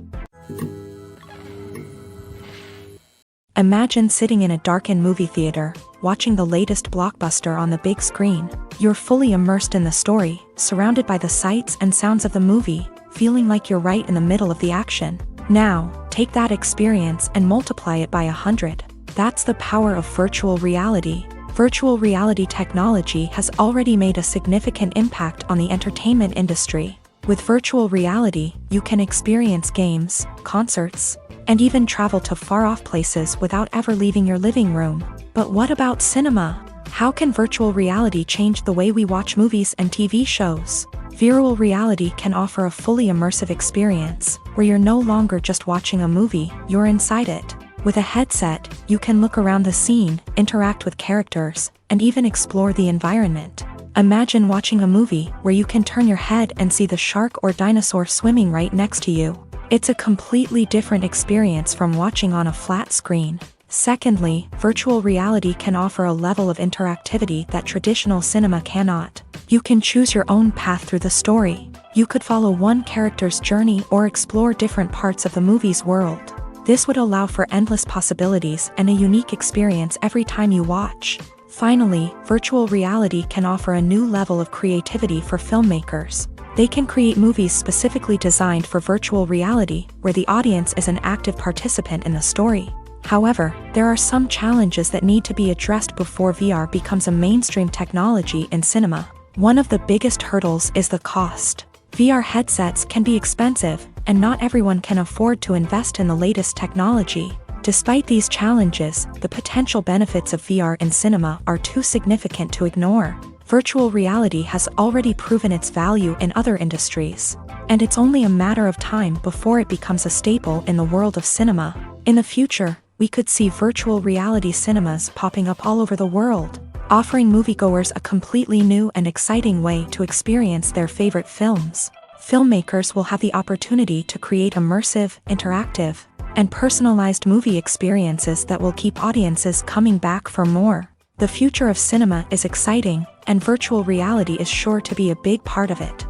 Imagine sitting in a darkened movie theater, watching the latest blockbuster on the big screen. You're fully immersed in the story, surrounded by the sights and sounds of the movie, feeling like you're right in the middle of the action. Now, take that experience and multiply it by 100. That's the power of virtual reality. Virtual reality technology has already made a significant impact on the entertainment industry. With virtual reality, you can experience games, concerts, and even travel to far-off places without ever leaving your living room. But what about cinema? How can virtual reality change the way we watch movies and TV shows? Virtual reality can offer a fully immersive experience, where you're no longer just watching a movie, you're inside it. With a headset, you can look around the scene, interact with characters, and even explore the environment. Imagine watching a movie where you can turn your head and see the shark or dinosaur swimming right next to you. It's a completely different experience from watching on a flat screen. Secondly, virtual reality can offer a level of interactivity that traditional cinema cannot. You can choose your own path through the story. You could follow one character's journey or explore different parts of the movie's world. This would allow for endless possibilities and a unique experience every time you watch. Finally, virtual reality can offer a new level of creativity for filmmakers. They can create movies specifically designed for virtual reality, where the audience is an active participant in the story. However, there are some challenges that need to be addressed before VR becomes a mainstream technology in cinema. One of the biggest hurdles is the cost. VR headsets can be expensive, and not everyone can afford to invest in the latest technology. Despite these challenges, the potential benefits of VR in cinema are too significant to ignore. Virtual reality has already proven its value in other industries, and it's only a matter of time before it becomes a staple in the world of cinema. In the future, we could see virtual reality cinemas popping up all over the world, offering moviegoers a completely new and exciting way to experience their favorite films. Filmmakers will have the opportunity to create immersive, interactive, and personalized movie experiences that will keep audiences coming back for more. The future of cinema is exciting, and virtual reality is sure to be a big part of it.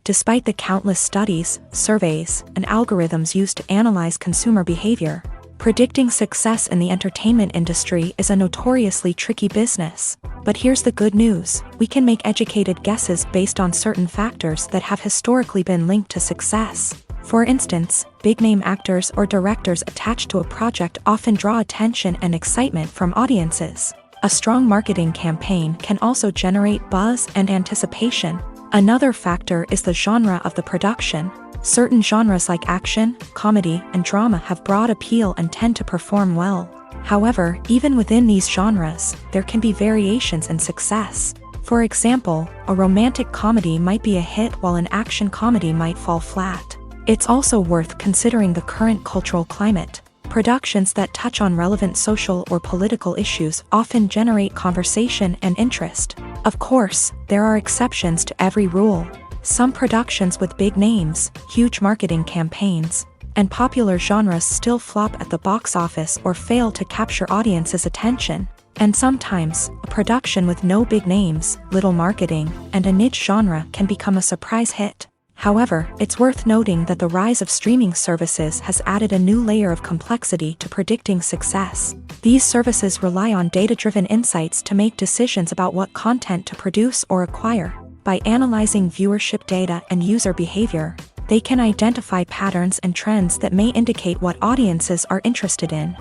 Despite the countless studies, surveys, and algorithms used to analyze consumer behavior, predicting success in the entertainment industry is a notoriously tricky business. But here's the good news: we can make educated guesses based on certain factors that have historically been linked to success. For instance, big-name actors or directors attached to a project often draw attention and excitement from audiences. A strong marketing campaign can also generate buzz and anticipation. Another factor is the genre of the production. Certain genres like action, comedy, and drama have broad appeal and tend to perform well. However, even within these genres, there can be variations in success. For example, a romantic comedy might be a hit while an action comedy might fall flat. It's also worth considering the current cultural climate. Productions that touch on relevant social or political issues often generate conversation and interest. Of course, there are exceptions to every rule. Some productions with big names, huge marketing campaigns, and popular genres still flop at the box office or fail to capture audiences' attention. And sometimes, a production with no big names, little marketing, and a niche genre can become a surprise hit. However, it's worth noting that the rise of streaming services has added a new layer of complexity to predicting success. These services rely on data-driven insights to make decisions about what content to produce or acquire. By analyzing viewership data and user behavior, they can identify patterns and trends that may indicate what audiences are interested in.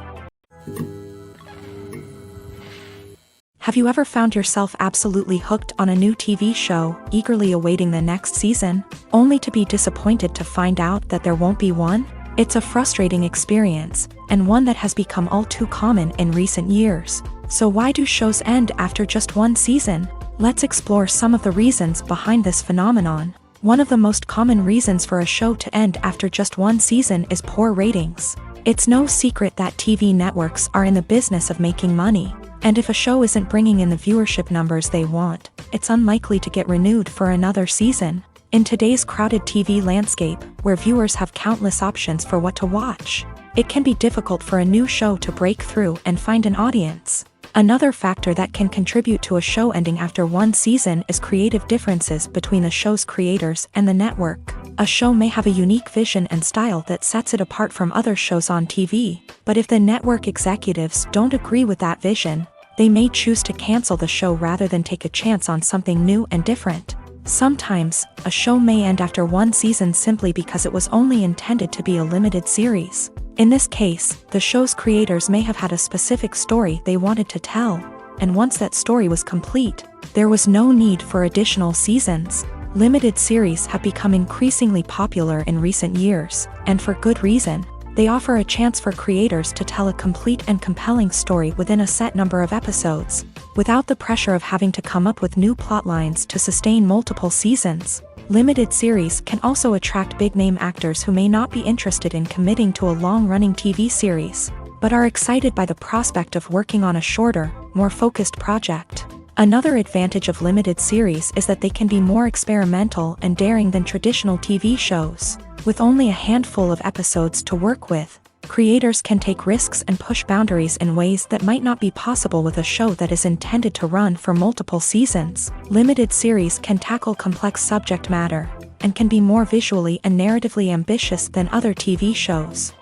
Have you ever found yourself absolutely hooked on a new TV show, eagerly awaiting the next season, only to be disappointed to find out that there won't be one? It's a frustrating experience, and one that has become all too common in recent years. So why do shows end after just one season? Let's explore some of the reasons behind this phenomenon. One of the most common reasons for a show to end after just one season is poor ratings. It's no secret that TV networks are in the business of making money. And if a show isn't bringing in the viewership numbers they want, it's unlikely to get renewed for another season. In today's crowded TV landscape, where viewers have countless options for what to watch, it can be difficult for a new show to break through and find an audience. Another factor that can contribute to a show ending after one season is creative differences between the show's creators and the network. A show may have a unique vision and style that sets it apart from other shows on TV, but if the network executives don't agree with that vision, they may choose to cancel the show rather than take a chance on something new and different. Sometimes, a show may end after one season simply because it was only intended to be a limited series. In this case, the show's creators may have had a specific story they wanted to tell, and once that story was complete, there was no need for additional seasons. Limited series have become increasingly popular in recent years, and for good reason. They offer a chance for creators to tell a complete and compelling story within a set number of episodes, without the pressure of having to come up with new plot lines to sustain multiple seasons. Limited series can also attract big-name actors who may not be interested in committing to a long-running TV series, but are excited by the prospect of working on a shorter, more focused project. Another advantage of limited series is that they can be more experimental and daring than traditional TV shows. With only a handful of episodes to work with, creators can take risks and push boundaries in ways that might not be possible with a show that is intended to run for multiple seasons. Limited series can tackle complex subject matter, and can be more visually and narratively ambitious than other TV shows.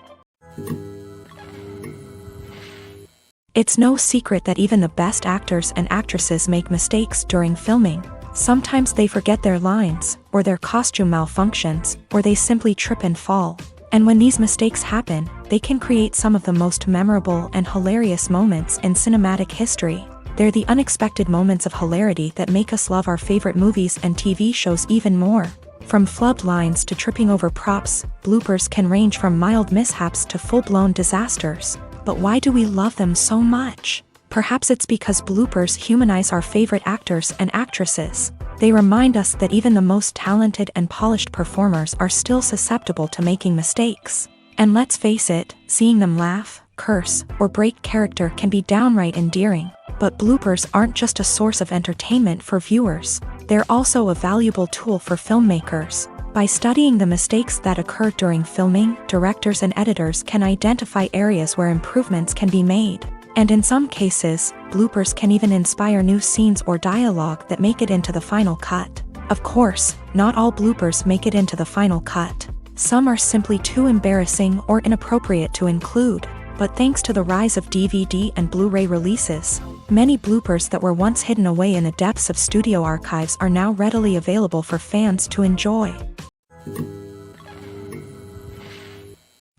It's no secret that even the best actors and actresses make mistakes during filming. Sometimes they forget their lines, or their costume malfunctions, or they simply trip and fall. And when these mistakes happen, they can create some of the most memorable and hilarious moments in cinematic history. They're the unexpected moments of hilarity that make us love our favorite movies and TV shows even more. From flubbed lines to tripping over props, bloopers can range from mild mishaps to full-blown disasters. But why do we love them so much? Perhaps it's because bloopers humanize our favorite actors and actresses. They remind us that even the most talented and polished performers are still susceptible to making mistakes. And let's face it, seeing them laugh, curse, or break character can be downright endearing. But bloopers aren't just a source of entertainment for viewers, they're also a valuable tool for filmmakers. By studying the mistakes that occur during filming, directors and editors can identify areas where improvements can be made. And in some cases, bloopers can even inspire new scenes or dialogue that make it into the final cut. Of course, not all bloopers make it into the final cut. Some are simply too embarrassing or inappropriate to include. But thanks to the rise of DVD and Blu-ray releases, many bloopers that were once hidden away in the depths of studio archives are now readily available for fans to enjoy.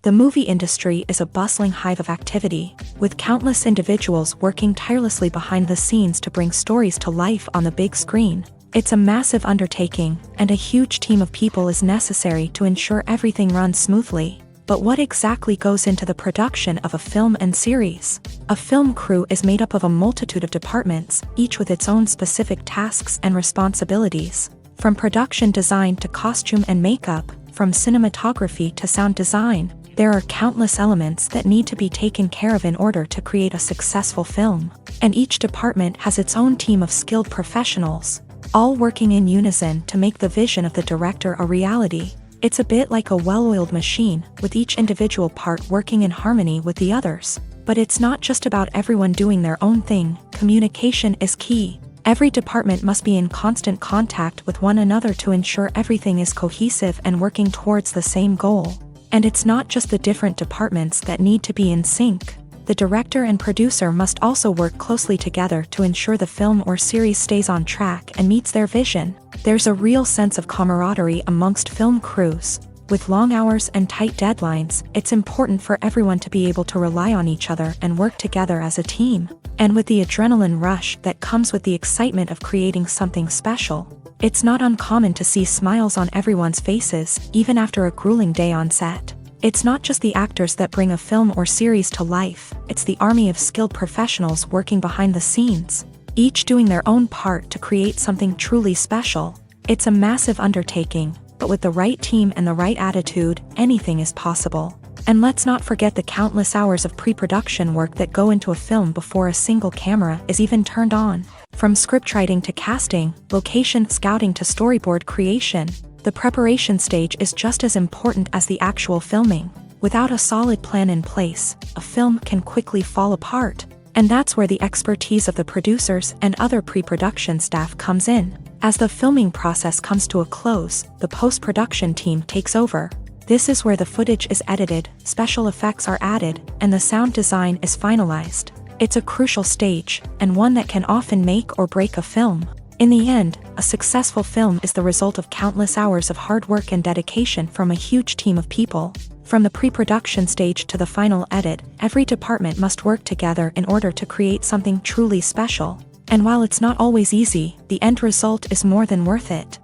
The movie industry is a bustling hive of activity, with countless individuals working tirelessly behind the scenes to bring stories to life on the big screen. It's a massive undertaking, and a huge team of people is necessary to ensure everything runs smoothly. But what exactly goes into the production of a film and series? A film crew is made up of a multitude of departments, each with its own specific tasks and responsibilities. From production design to costume and makeup, from cinematography to sound design, there are countless elements that need to be taken care of in order to create a successful film. And each department has its own team of skilled professionals, all working in unison to make the vision of the director a reality. It's a bit like a well-oiled machine, with each individual part working in harmony with the others. But it's not just about everyone doing their own thing. Communication is key. Every department must be in constant contact with one another to ensure everything is cohesive and working towards the same goal. And it's not just the different departments that need to be in sync. The director and producer must also work closely together to ensure the film or series stays on track and meets their vision. There's a real sense of camaraderie amongst film crews. With long hours and tight deadlines, it's important for everyone to be able to rely on each other and work together as a team. And with the adrenaline rush that comes with the excitement of creating something special, it's not uncommon to see smiles on everyone's faces, even after a grueling day on set. It's not just the actors that bring a film or series to life, it's the army of skilled professionals working behind the scenes, each doing their own part to create something truly special. It's a massive undertaking, but with the right team and the right attitude, anything is possible. And let's not forget the countless hours of pre-production work that go into a film before a single camera is even turned on. From scriptwriting to casting, location scouting to storyboard creation, the preparation stage is just as important as the actual filming. Without a solid plan in place, a film can quickly fall apart. And that's where the expertise of the producers and other pre-production staff comes in. As the filming process comes to a close, the post-production team takes over. This is where the footage is edited, special effects are added, and the sound design is finalized. It's a crucial stage, and one that can often make or break a film. In the end, a successful film is the result of countless hours of hard work and dedication from a huge team of people. From the pre-production stage to the final edit, every department must work together in order to create something truly special. And while it's not always easy, the end result is more than worth it.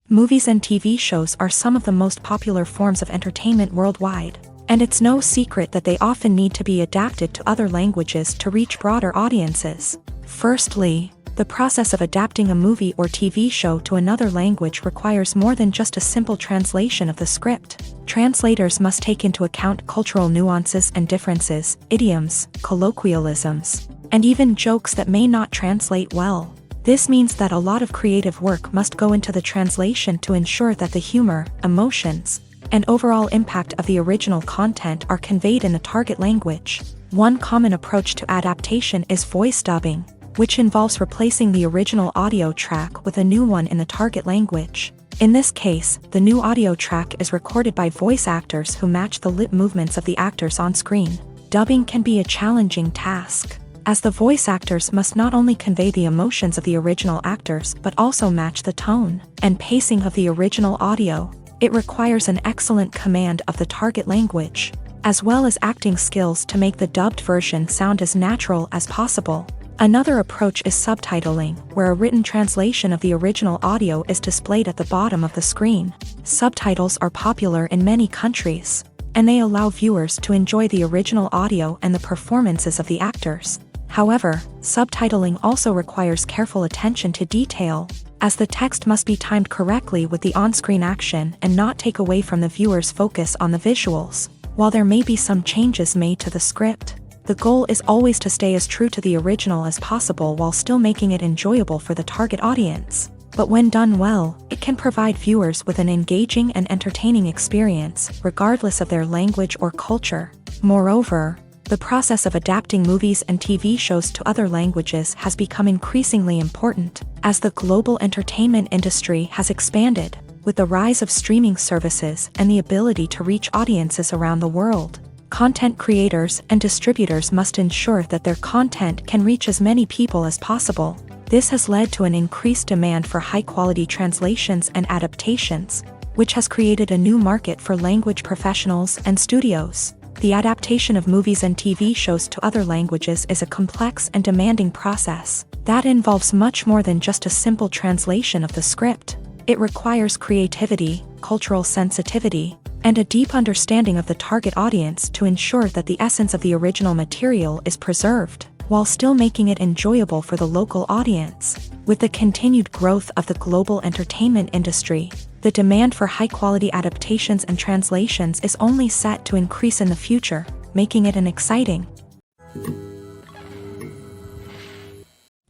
Movies and TV shows are some of the most popular forms of entertainment worldwide. And it's no secret that they often need to be adapted to other languages to reach broader audiences. Firstly, the process of adapting a movie or TV show to another language requires more than just a simple translation of the script. Translators must take into account cultural nuances and differences, idioms, colloquialisms, and even jokes that may not translate well. This means that a lot of creative work must go into the translation to ensure that the humor, emotions, and overall impact of the original content are conveyed in the target language. One common approach to adaptation is voice dubbing, which involves replacing the original audio track with a new one in the target language. In this case, the new audio track is recorded by voice actors who match the lip movements of the actors on screen. Dubbing can be a challenging task, as the voice actors must not only convey the emotions of the original actors but also match the tone and pacing of the original audio. It requires an excellent command of the target language, as well as acting skills to make the dubbed version sound as natural as possible. Another approach is subtitling, where a written translation of the original audio is displayed at the bottom of the screen. Subtitles are popular in many countries, and they allow viewers to enjoy the original audio and the performances of the actors. However, subtitling also requires careful attention to detail, as the text must be timed correctly with the on-screen action and not take away from the viewer's focus on the visuals. While there may be some changes made to the script, the goal is always to stay as true to the original as possible while still making it enjoyable for the target audience. But when done well, it can provide viewers with an engaging and entertaining experience, regardless of their language or culture. Moreover, the process of adapting movies and TV shows to other languages has become increasingly important, as the global entertainment industry has expanded, with the rise of streaming services and the ability to reach audiences around the world. Content creators and distributors must ensure that their content can reach as many people as possible. This has led to an increased demand for high-quality translations and adaptations, which has created a new market for language professionals and studios. The adaptation of movies and TV shows to other languages is a complex and demanding process that involves much more than just a simple translation of the script. It requires creativity, cultural sensitivity, and a deep understanding of the target audience to ensure that the essence of the original material is preserved, while still making it enjoyable for the local audience. With the continued growth of the global entertainment industry, the demand for high-quality adaptations and translations is only set to increase in the future, making it an exciting.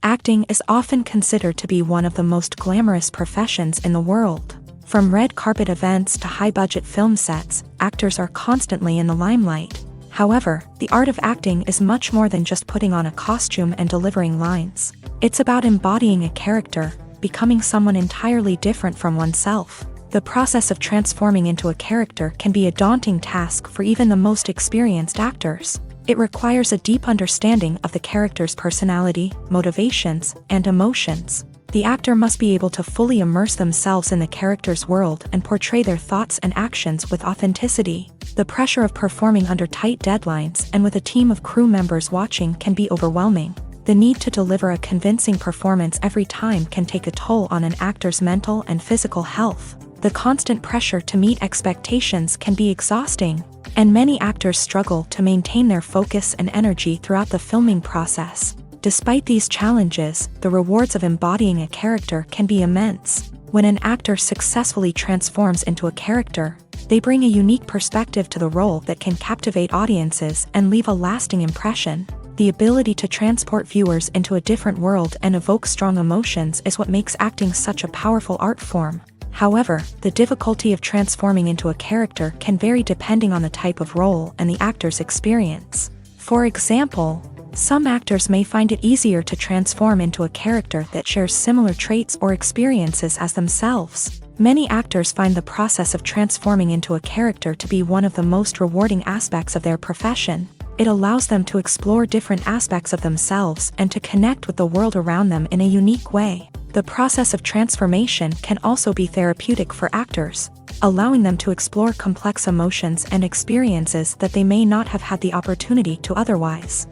Acting is often considered to be one of the most glamorous professions in the world. From red carpet events to high-budget film sets, actors are constantly in the limelight. However, the art of acting is much more than just putting on a costume and delivering lines. It's about embodying a character, becoming someone entirely different from oneself. The process of transforming into a character can be a daunting task for even the most experienced actors. It requires a deep understanding of the character's personality, motivations, and emotions. The actor must be able to fully immerse themselves in the character's world and portray their thoughts and actions with authenticity. The pressure of performing under tight deadlines and with a team of crew members watching can be overwhelming. The need to deliver a convincing performance every time can take a toll on an actor's mental and physical health. The constant pressure to meet expectations can be exhausting, and many actors struggle to maintain their focus and energy throughout the filming process. Despite these challenges, the rewards of embodying a character can be immense. When an actor successfully transforms into a character, they bring a unique perspective to the role that can captivate audiences and leave a lasting impression. The ability to transport viewers into a different world and evoke strong emotions is what makes acting such a powerful art form. However, the difficulty of transforming into a character can vary depending on the type of role and the actor's experience. For example, some actors may find it easier to transform into a character that shares similar traits or experiences as themselves. Many actors find the process of transforming into a character to be one of the most rewarding aspects of their profession. It allows them to explore different aspects of themselves and to connect with the world around them in a unique way. The process of transformation can also be therapeutic for actors, allowing them to explore complex emotions and experiences that they may not have had the opportunity to otherwise.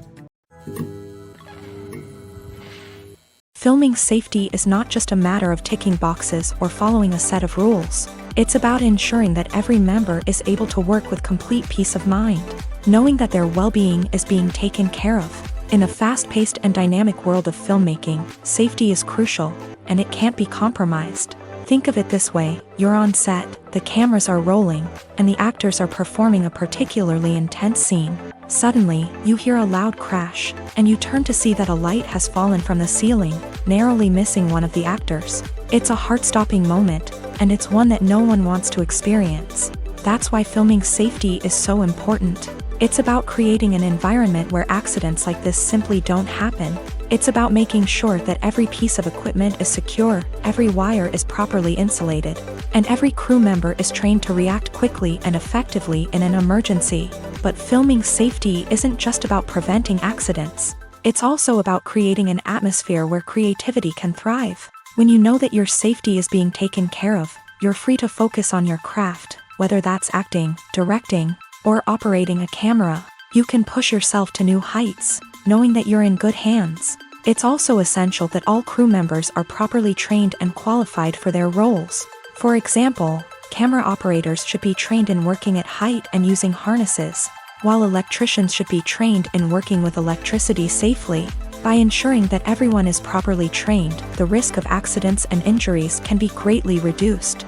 Filming safety is not just a matter of ticking boxes or following a set of rules. It's about ensuring that every member is able to work with complete peace of mind, knowing that their well-being is being taken care of. In a fast-paced and dynamic world of filmmaking, safety is crucial, and it can't be compromised. Think of it this way: you're on set, the cameras are rolling, and the actors are performing a particularly intense scene. Suddenly, you hear a loud crash, and you turn to see that a light has fallen from the ceiling, narrowly missing one of the actors. It's a heart-stopping moment, and it's one that no one wants to experience. That's why filming safety is so important. It's about creating an environment where accidents like this simply don't happen. It's about making sure that every piece of equipment is secure, every wire is properly insulated, and every crew member is trained to react quickly and effectively in an emergency. But filming safety isn't just about preventing accidents. It's also about creating an atmosphere where creativity can thrive. When you know that your safety is being taken care of, you're free to focus on your craft, whether that's acting, directing, or operating a camera. You can push yourself to new heights, knowing that you're in good hands. It's also essential that all crew members are properly trained and qualified for their roles. For example, camera operators should be trained in working at height and using harnesses. while electricians should be trained in working with electricity safely. By ensuring that everyone is properly trained, the risk of accidents and injuries can be greatly reduced.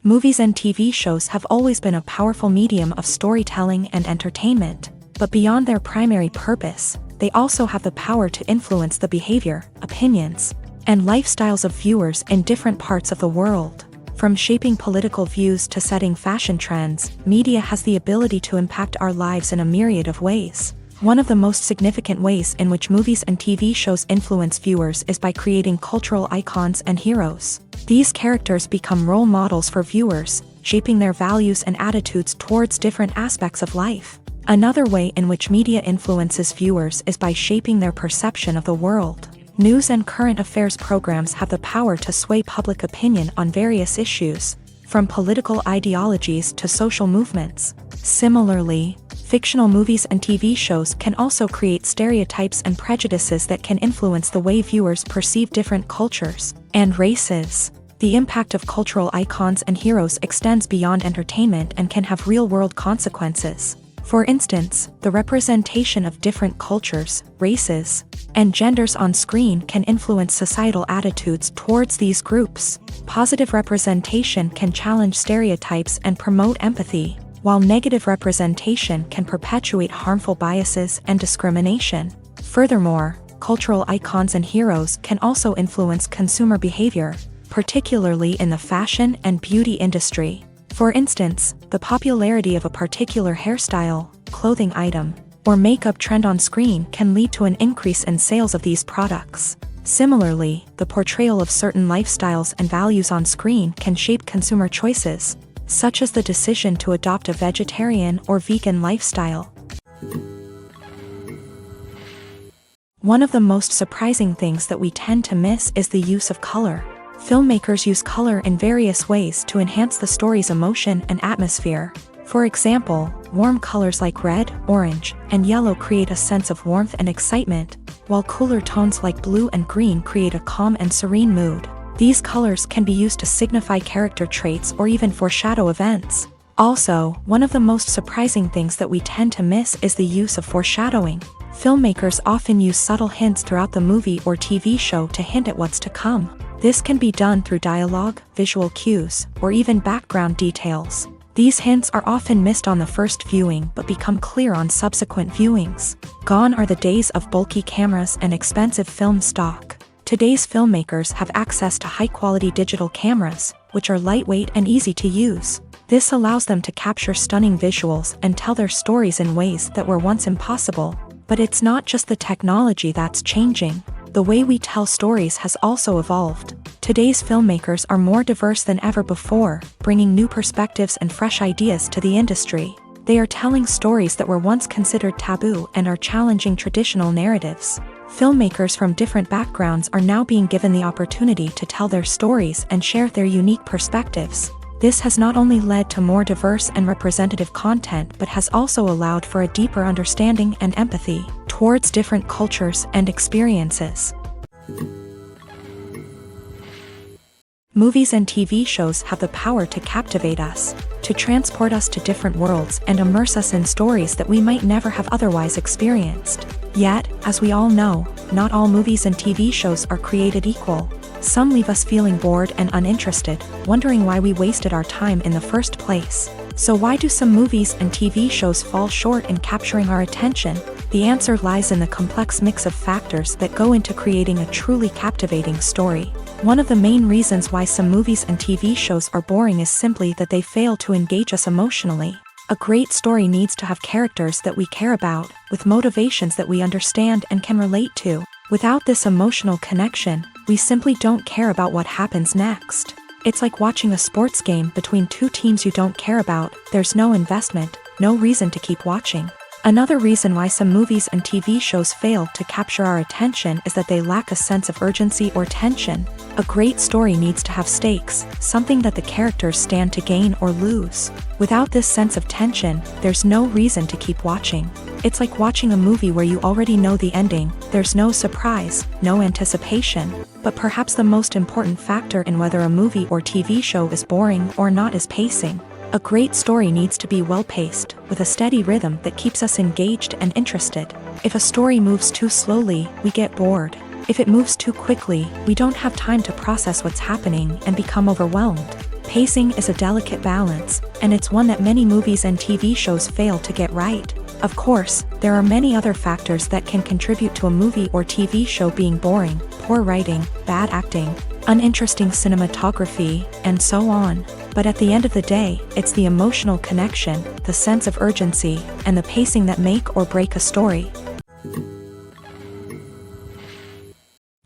Movies and TV shows have always been a powerful medium of storytelling and entertainment, but beyond their primary purpose, they also have the power to influence the behavior, opinions, and lifestyles of viewers in different parts of the world. From shaping political views to setting fashion trends, media has the ability to impact our lives in a myriad of ways. One of the most significant ways in which movies and TV shows influence viewers is by creating cultural icons and heroes. These characters become role models for viewers, shaping their values and attitudes towards different aspects of life. Another way in which media influences viewers is by shaping their perception of the world. News and current affairs programs have the power to sway public opinion on various issues, from political ideologies to social movements. Similarly, fictional movies and TV shows can also create stereotypes and prejudices that can influence the way viewers perceive different cultures and races. The impact of cultural icons and heroes extends beyond entertainment and can have real-world consequences. For instance, the representation of different cultures, races, and genders on screen can influence societal attitudes towards these groups. Positive representation can challenge stereotypes and promote empathy, while negative representation can perpetuate harmful biases and discrimination. Furthermore, cultural icons and heroes can also influence consumer behavior, particularly in the fashion and beauty industry. For instance, the popularity of a particular hairstyle, clothing item, or makeup trend on screen can lead to an increase in sales of these products. Similarly, the portrayal of certain lifestyles and values on screen can shape consumer choices, such as the decision to adopt a vegetarian or vegan lifestyle. One of the most surprising things that we tend to miss is the use of color. Filmmakers use color in various ways to enhance the story's emotion and atmosphere. For example, warm colors like red, orange, and yellow create a sense of warmth and excitement, while cooler tones like blue and green create a calm and serene mood. These colors can be used to signify character traits or even foreshadow events. Also, one of the most surprising things that we tend to miss is the use of foreshadowing. Filmmakers often use subtle hints throughout the movie or TV show to hint at what's to come. This can be done through dialogue, visual cues, or even background details. These hints are often missed on the first viewing but become clear on subsequent viewings. Gone are the days of bulky cameras and expensive film stock. Today's filmmakers have access to high-quality digital cameras, which are lightweight and easy to use. This allows them to capture stunning visuals and tell their stories in ways that were once impossible. But it's not just the technology that's changing. The way we tell stories has also evolved. Today's filmmakers are more diverse than ever before, bringing new perspectives and fresh ideas to the industry. They are telling stories that were once considered taboo and are challenging traditional narratives. Filmmakers from different backgrounds are now being given the opportunity to tell their stories and share their unique perspectives. This has not only led to more diverse and representative content but has also allowed for a deeper understanding and empathy towards different cultures and experiences. Movies and TV shows have the power to captivate us, to transport us to different worlds and immerse us in stories that we might never have otherwise experienced. Yet, as we all know, not all movies and TV shows are created equal. Some leave us feeling bored and uninterested, wondering why we wasted our time in the first place. So why do some movies and TV shows fall short in capturing our attention? The answer lies in the complex mix of factors that go into creating a truly captivating story. One of the main reasons why some movies and TV shows are boring is simply that they fail to engage us emotionally. A great story needs to have characters that we care about, with motivations that we understand and can relate to. Without this emotional connection, we simply don't care about what happens next. It's like watching a sports game between two teams you don't care about. There's no investment, no reason to keep watching. Another reason why some movies and TV shows fail to capture our attention is that they lack a sense of urgency or tension. A great story needs to have stakes, something that the characters stand to gain or lose. Without this sense of tension, there's no reason to keep watching. It's like watching a movie where you already know the ending. There's no surprise, no anticipation. But perhaps the most important factor in whether a movie or TV show is boring or not is pacing. A great story needs to be well-paced, with a steady rhythm that keeps us engaged and interested. If a story moves too slowly, we get bored. If it moves too quickly, we don't have time to process what's happening and become overwhelmed. Pacing is a delicate balance, and it's one that many movies and TV shows fail to get right. Of course, there are many other factors that can contribute to a movie or TV show being boring: poor writing, bad acting, uninteresting cinematography, and so on. But at the end of the day, it's the emotional connection, the sense of urgency, and the pacing that make or break a story.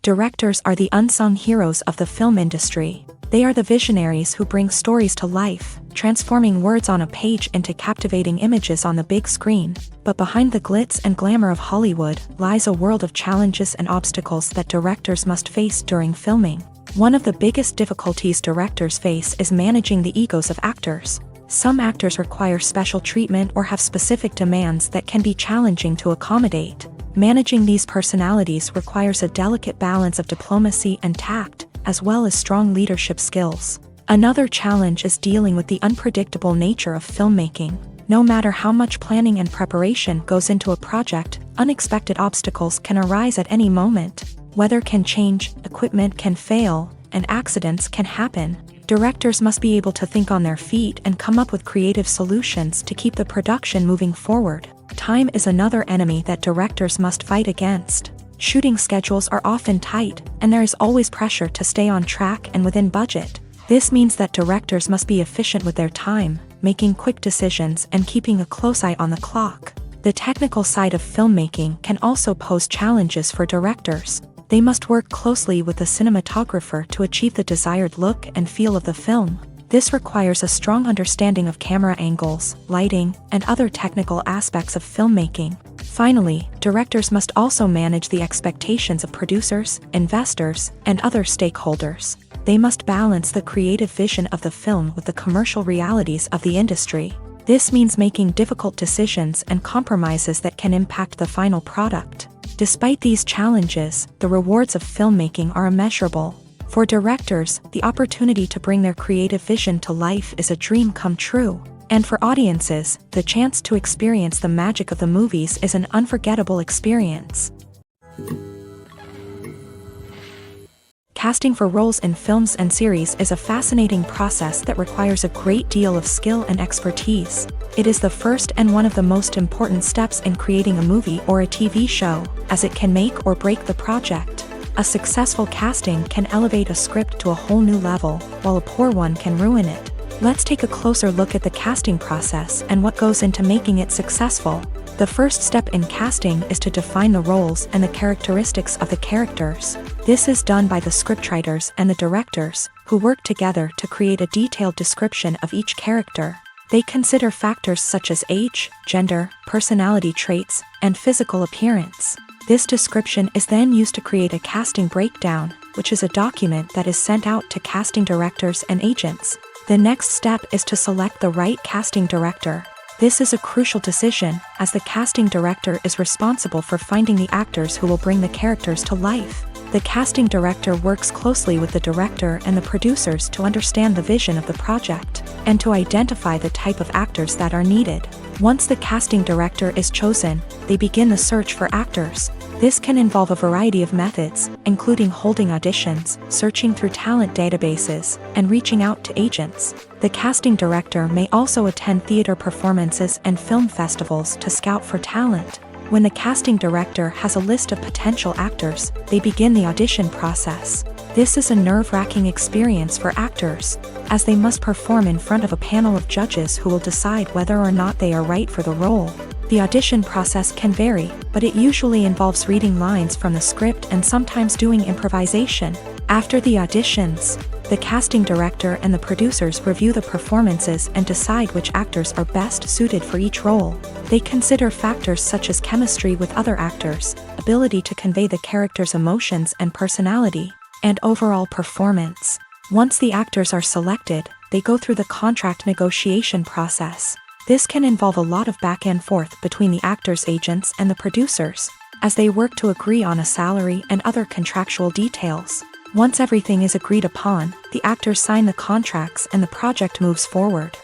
Directors are the unsung heroes of the film industry. They are the visionaries who bring stories to life, transforming words on a page into captivating images on the big screen. But behind the glitz and glamour of Hollywood lies a world of challenges and obstacles that directors must face during filming. One of the biggest difficulties directors face is managing the egos of actors. Some actors require special treatment or have specific demands that can be challenging to accommodate. Managing these personalities requires a delicate balance of diplomacy and tact, as well as strong leadership skills. Another challenge is dealing with the unpredictable nature of filmmaking. No matter how much planning and preparation goes into a project, unexpected obstacles can arise at any moment. Weather can change, equipment can fail, and accidents can happen. Directors must be able to think on their feet and come up with creative solutions to keep the production moving forward. Time is another enemy that directors must fight against. Shooting schedules are often tight, and there is always pressure to stay on track and within budget. This means that directors must be efficient with their time, making quick decisions and keeping a close eye on the clock. The technical side of filmmaking can also pose challenges for directors. They must work closely with the cinematographer to achieve the desired look and feel of the film. This requires a strong understanding of camera angles, lighting, and other technical aspects of filmmaking. Finally, directors must also manage the expectations of producers, investors, and other stakeholders. They must balance the creative vision of the film with the commercial realities of the industry. This means making difficult decisions and compromises that can impact the final product. Despite these challenges, the rewards of filmmaking are immeasurable. For directors, the opportunity to bring their creative vision to life is a dream come true. And for audiences, the chance to experience the magic of the movies is an unforgettable experience. Casting for roles in films and series is a fascinating process that requires a great deal of skill and expertise. It is the first and one of the most important steps in creating a movie or a TV show, as it can make or break the project. A successful casting can elevate a script to a whole new level, while a poor one can ruin it. Let's take a closer look at the casting process and what goes into making it successful. The first step in casting is to define the roles and the characteristics of the characters. This is done by the scriptwriters and the directors, who work together to create a detailed description of each character. They consider factors such as age, gender, personality traits, and physical appearance. This description is then used to create a casting breakdown, which is a document that is sent out to casting directors and agents. The next step is to select the right casting director. This is a crucial decision, as the casting director is responsible for finding the actors who will bring the characters to life. The casting director works closely with the director and the producers to understand the vision of the project, and to identify the type of actors that are needed. Once the casting director is chosen, they begin the search for actors. This can involve a variety of methods, including holding auditions, searching through talent databases, and reaching out to agents. The casting director may also attend theater performances and film festivals to scout for talent. When the casting director has a list of potential actors, they begin the audition process. This is a nerve-wracking experience for actors, as they must perform in front of a panel of judges who will decide whether or not they are right for the role. The audition process can vary, but it usually involves reading lines from the script and sometimes doing improvisation. After the auditions, the casting director and the producers review the performances and decide which actors are best suited for each role. They consider factors such as chemistry with other actors, ability to convey the character's emotions and personality, and overall performance. Once the actors are selected, they go through the contract negotiation process. This can involve a lot of back and forth between the actors' agents and the producers, as they work to agree on a salary and other contractual details. Once everything is agreed upon, the actors sign the contracts and the project moves forward.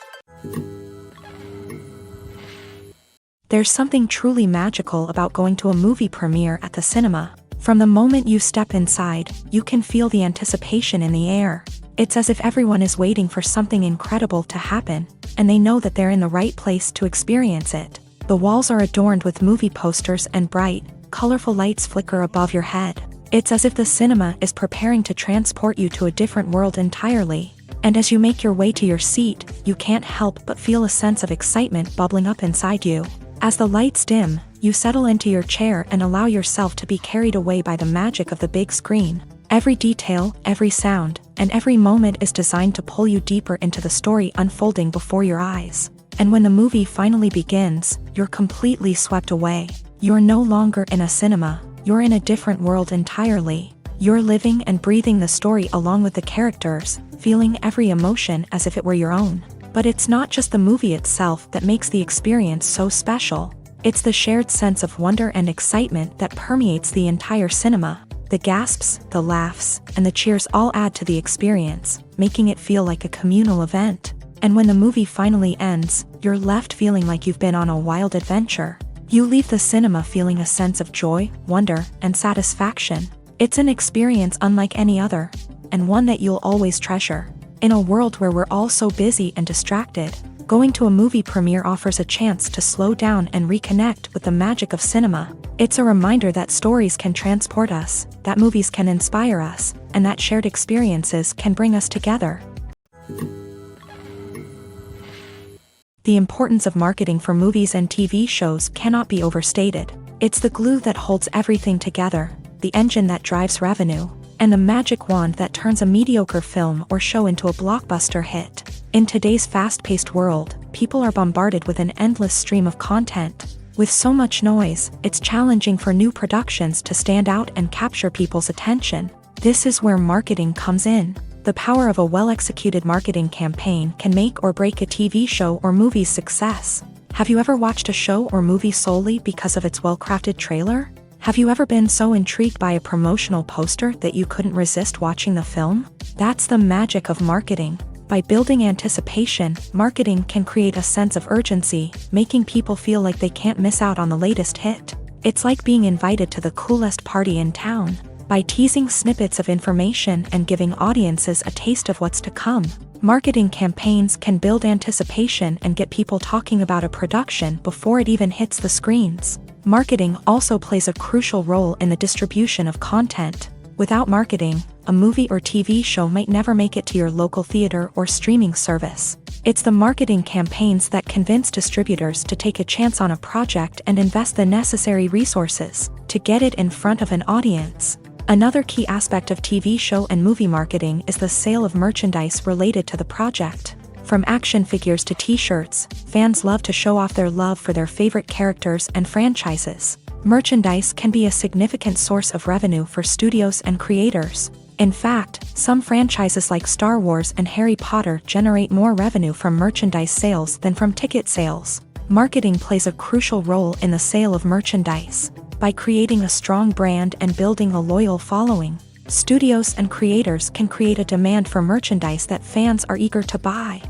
There's something truly magical about going to a movie premiere at the cinema. From the moment you step inside, you can feel the anticipation in the air. It's as if everyone is waiting for something incredible to happen, and they know that they're in the right place to experience it. The walls are adorned with movie posters and bright, colorful lights flicker above your head. It's as if the cinema is preparing to transport you to a different world entirely. And as you make your way to your seat, you can't help but feel a sense of excitement bubbling up inside you. As the lights dim, you settle into your chair and allow yourself to be carried away by the magic of the big screen. Every detail, every sound, and every moment is designed to pull you deeper into the story unfolding before your eyes. And when the movie finally begins, you're completely swept away. You're no longer in a cinema, you're in a different world entirely. You're living and breathing the story along with the characters, feeling every emotion as if it were your own. But it's not just the movie itself that makes the experience so special. It's the shared sense of wonder and excitement that permeates the entire cinema. The gasps, the laughs, and the cheers all add to the experience, making it feel like a communal event. And when the movie finally ends, you're left feeling like you've been on a wild adventure. You leave the cinema feeling a sense of joy, wonder, and satisfaction. It's an experience unlike any other, and one that you'll always treasure. In a world where we're all so busy and distracted, going to a movie premiere offers a chance to slow down and reconnect with the magic of cinema. It's a reminder that stories can transport us, that movies can inspire us, and that shared experiences can bring us together. The importance of marketing for movies and TV shows cannot be overstated. It's the glue that holds everything together, the engine that drives revenue, and the magic wand that turns a mediocre film or show into a blockbuster hit. In today's fast-paced world, people are bombarded with an endless stream of content. With so much noise, it's challenging for new productions to stand out and capture people's attention. This is where marketing comes in. The power of a well-executed marketing campaign can make or break a TV show or movie's success. Have you ever watched a show or movie solely because of its well-crafted trailer? Have you ever been so intrigued by a promotional poster that you couldn't resist watching the film? That's the magic of marketing. By building anticipation, marketing can create a sense of urgency, making people feel like they can't miss out on the latest hit. It's like being invited to the coolest party in town. By teasing snippets of information and giving audiences a taste of what's to come, marketing campaigns can build anticipation and get people talking about a production before it even hits the screens. Marketing also plays a crucial role in the distribution of content. Without marketing, a movie or TV show might never make it to your local theater or streaming service. It's the marketing campaigns that convince distributors to take a chance on a project and invest the necessary resources to get it in front of an audience. Another key aspect of TV show and movie marketing is the sale of merchandise related to the project. From action figures to t-shirts, fans love to show off their love for their favorite characters and franchises. Merchandise can be a significant source of revenue for studios and creators. In fact, some franchises like Star Wars and Harry Potter generate more revenue from merchandise sales than from ticket sales. Marketing plays a crucial role in the sale of merchandise. By creating a strong brand and building a loyal following, studios and creators can create a demand for merchandise that fans are eager to buy.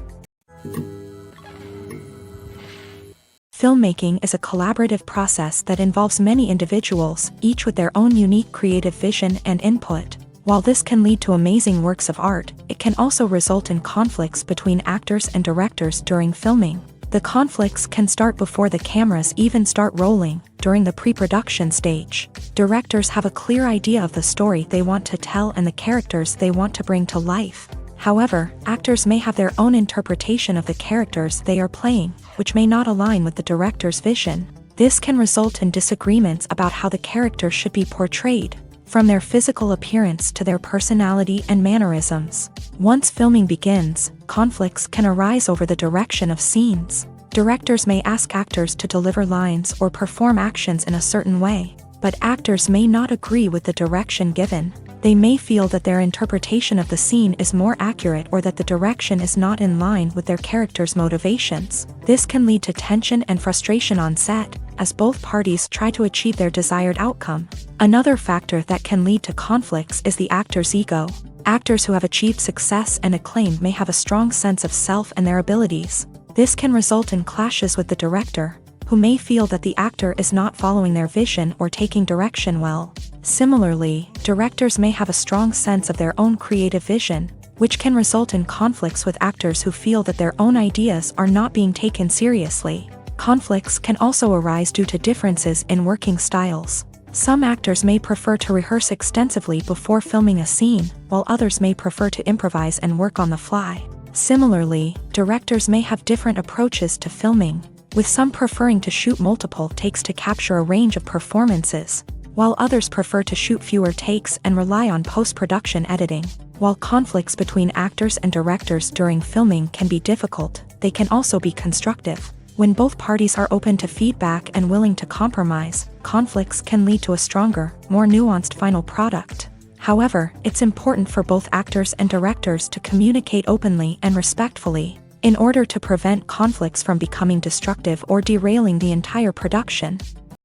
Filmmaking is a collaborative process that involves many individuals, each with their own unique creative vision and input. While this can lead to amazing works of art, it can also result in conflicts between actors and directors during filming. The conflicts can start before the cameras even start rolling, during the pre-production stage. Directors have a clear idea of the story they want to tell and the characters they want to bring to life. However, actors may have their own interpretation of the characters they are playing, which may not align with the director's vision. This can result in disagreements about how the character should be portrayed, from their physical appearance to their personality and mannerisms. Once filming begins, conflicts can arise over the direction of scenes. Directors may ask actors to deliver lines or perform actions in a certain way, but actors may not agree with the direction given. They may feel that their interpretation of the scene is more accurate or that the direction is not in line with their character's motivations. This can lead to tension and frustration on set, as both parties try to achieve their desired outcome. Another factor that can lead to conflicts is the actor's ego. Actors who have achieved success and acclaim may have a strong sense of self and their abilities. This can result in clashes with the director, who may feel that the actor is not following their vision or taking direction well. Similarly, directors may have a strong sense of their own creative vision, which can result in conflicts with actors who feel that their own ideas are not being taken seriously. Conflicts can also arise due to differences in working styles. Some actors may prefer to rehearse extensively before filming a scene, while others may prefer to improvise and work on the fly. Similarly, directors may have different approaches to filming, with some preferring to shoot multiple takes to capture a range of performances, while others prefer to shoot fewer takes and rely on post-production editing. While conflicts between actors and directors during filming can be difficult, they can also be constructive. When both parties are open to feedback and willing to compromise, conflicts can lead to a stronger, more nuanced final product. However, it's important for both actors and directors to communicate openly and respectfully, in order to prevent conflicts from becoming destructive or derailing the entire production.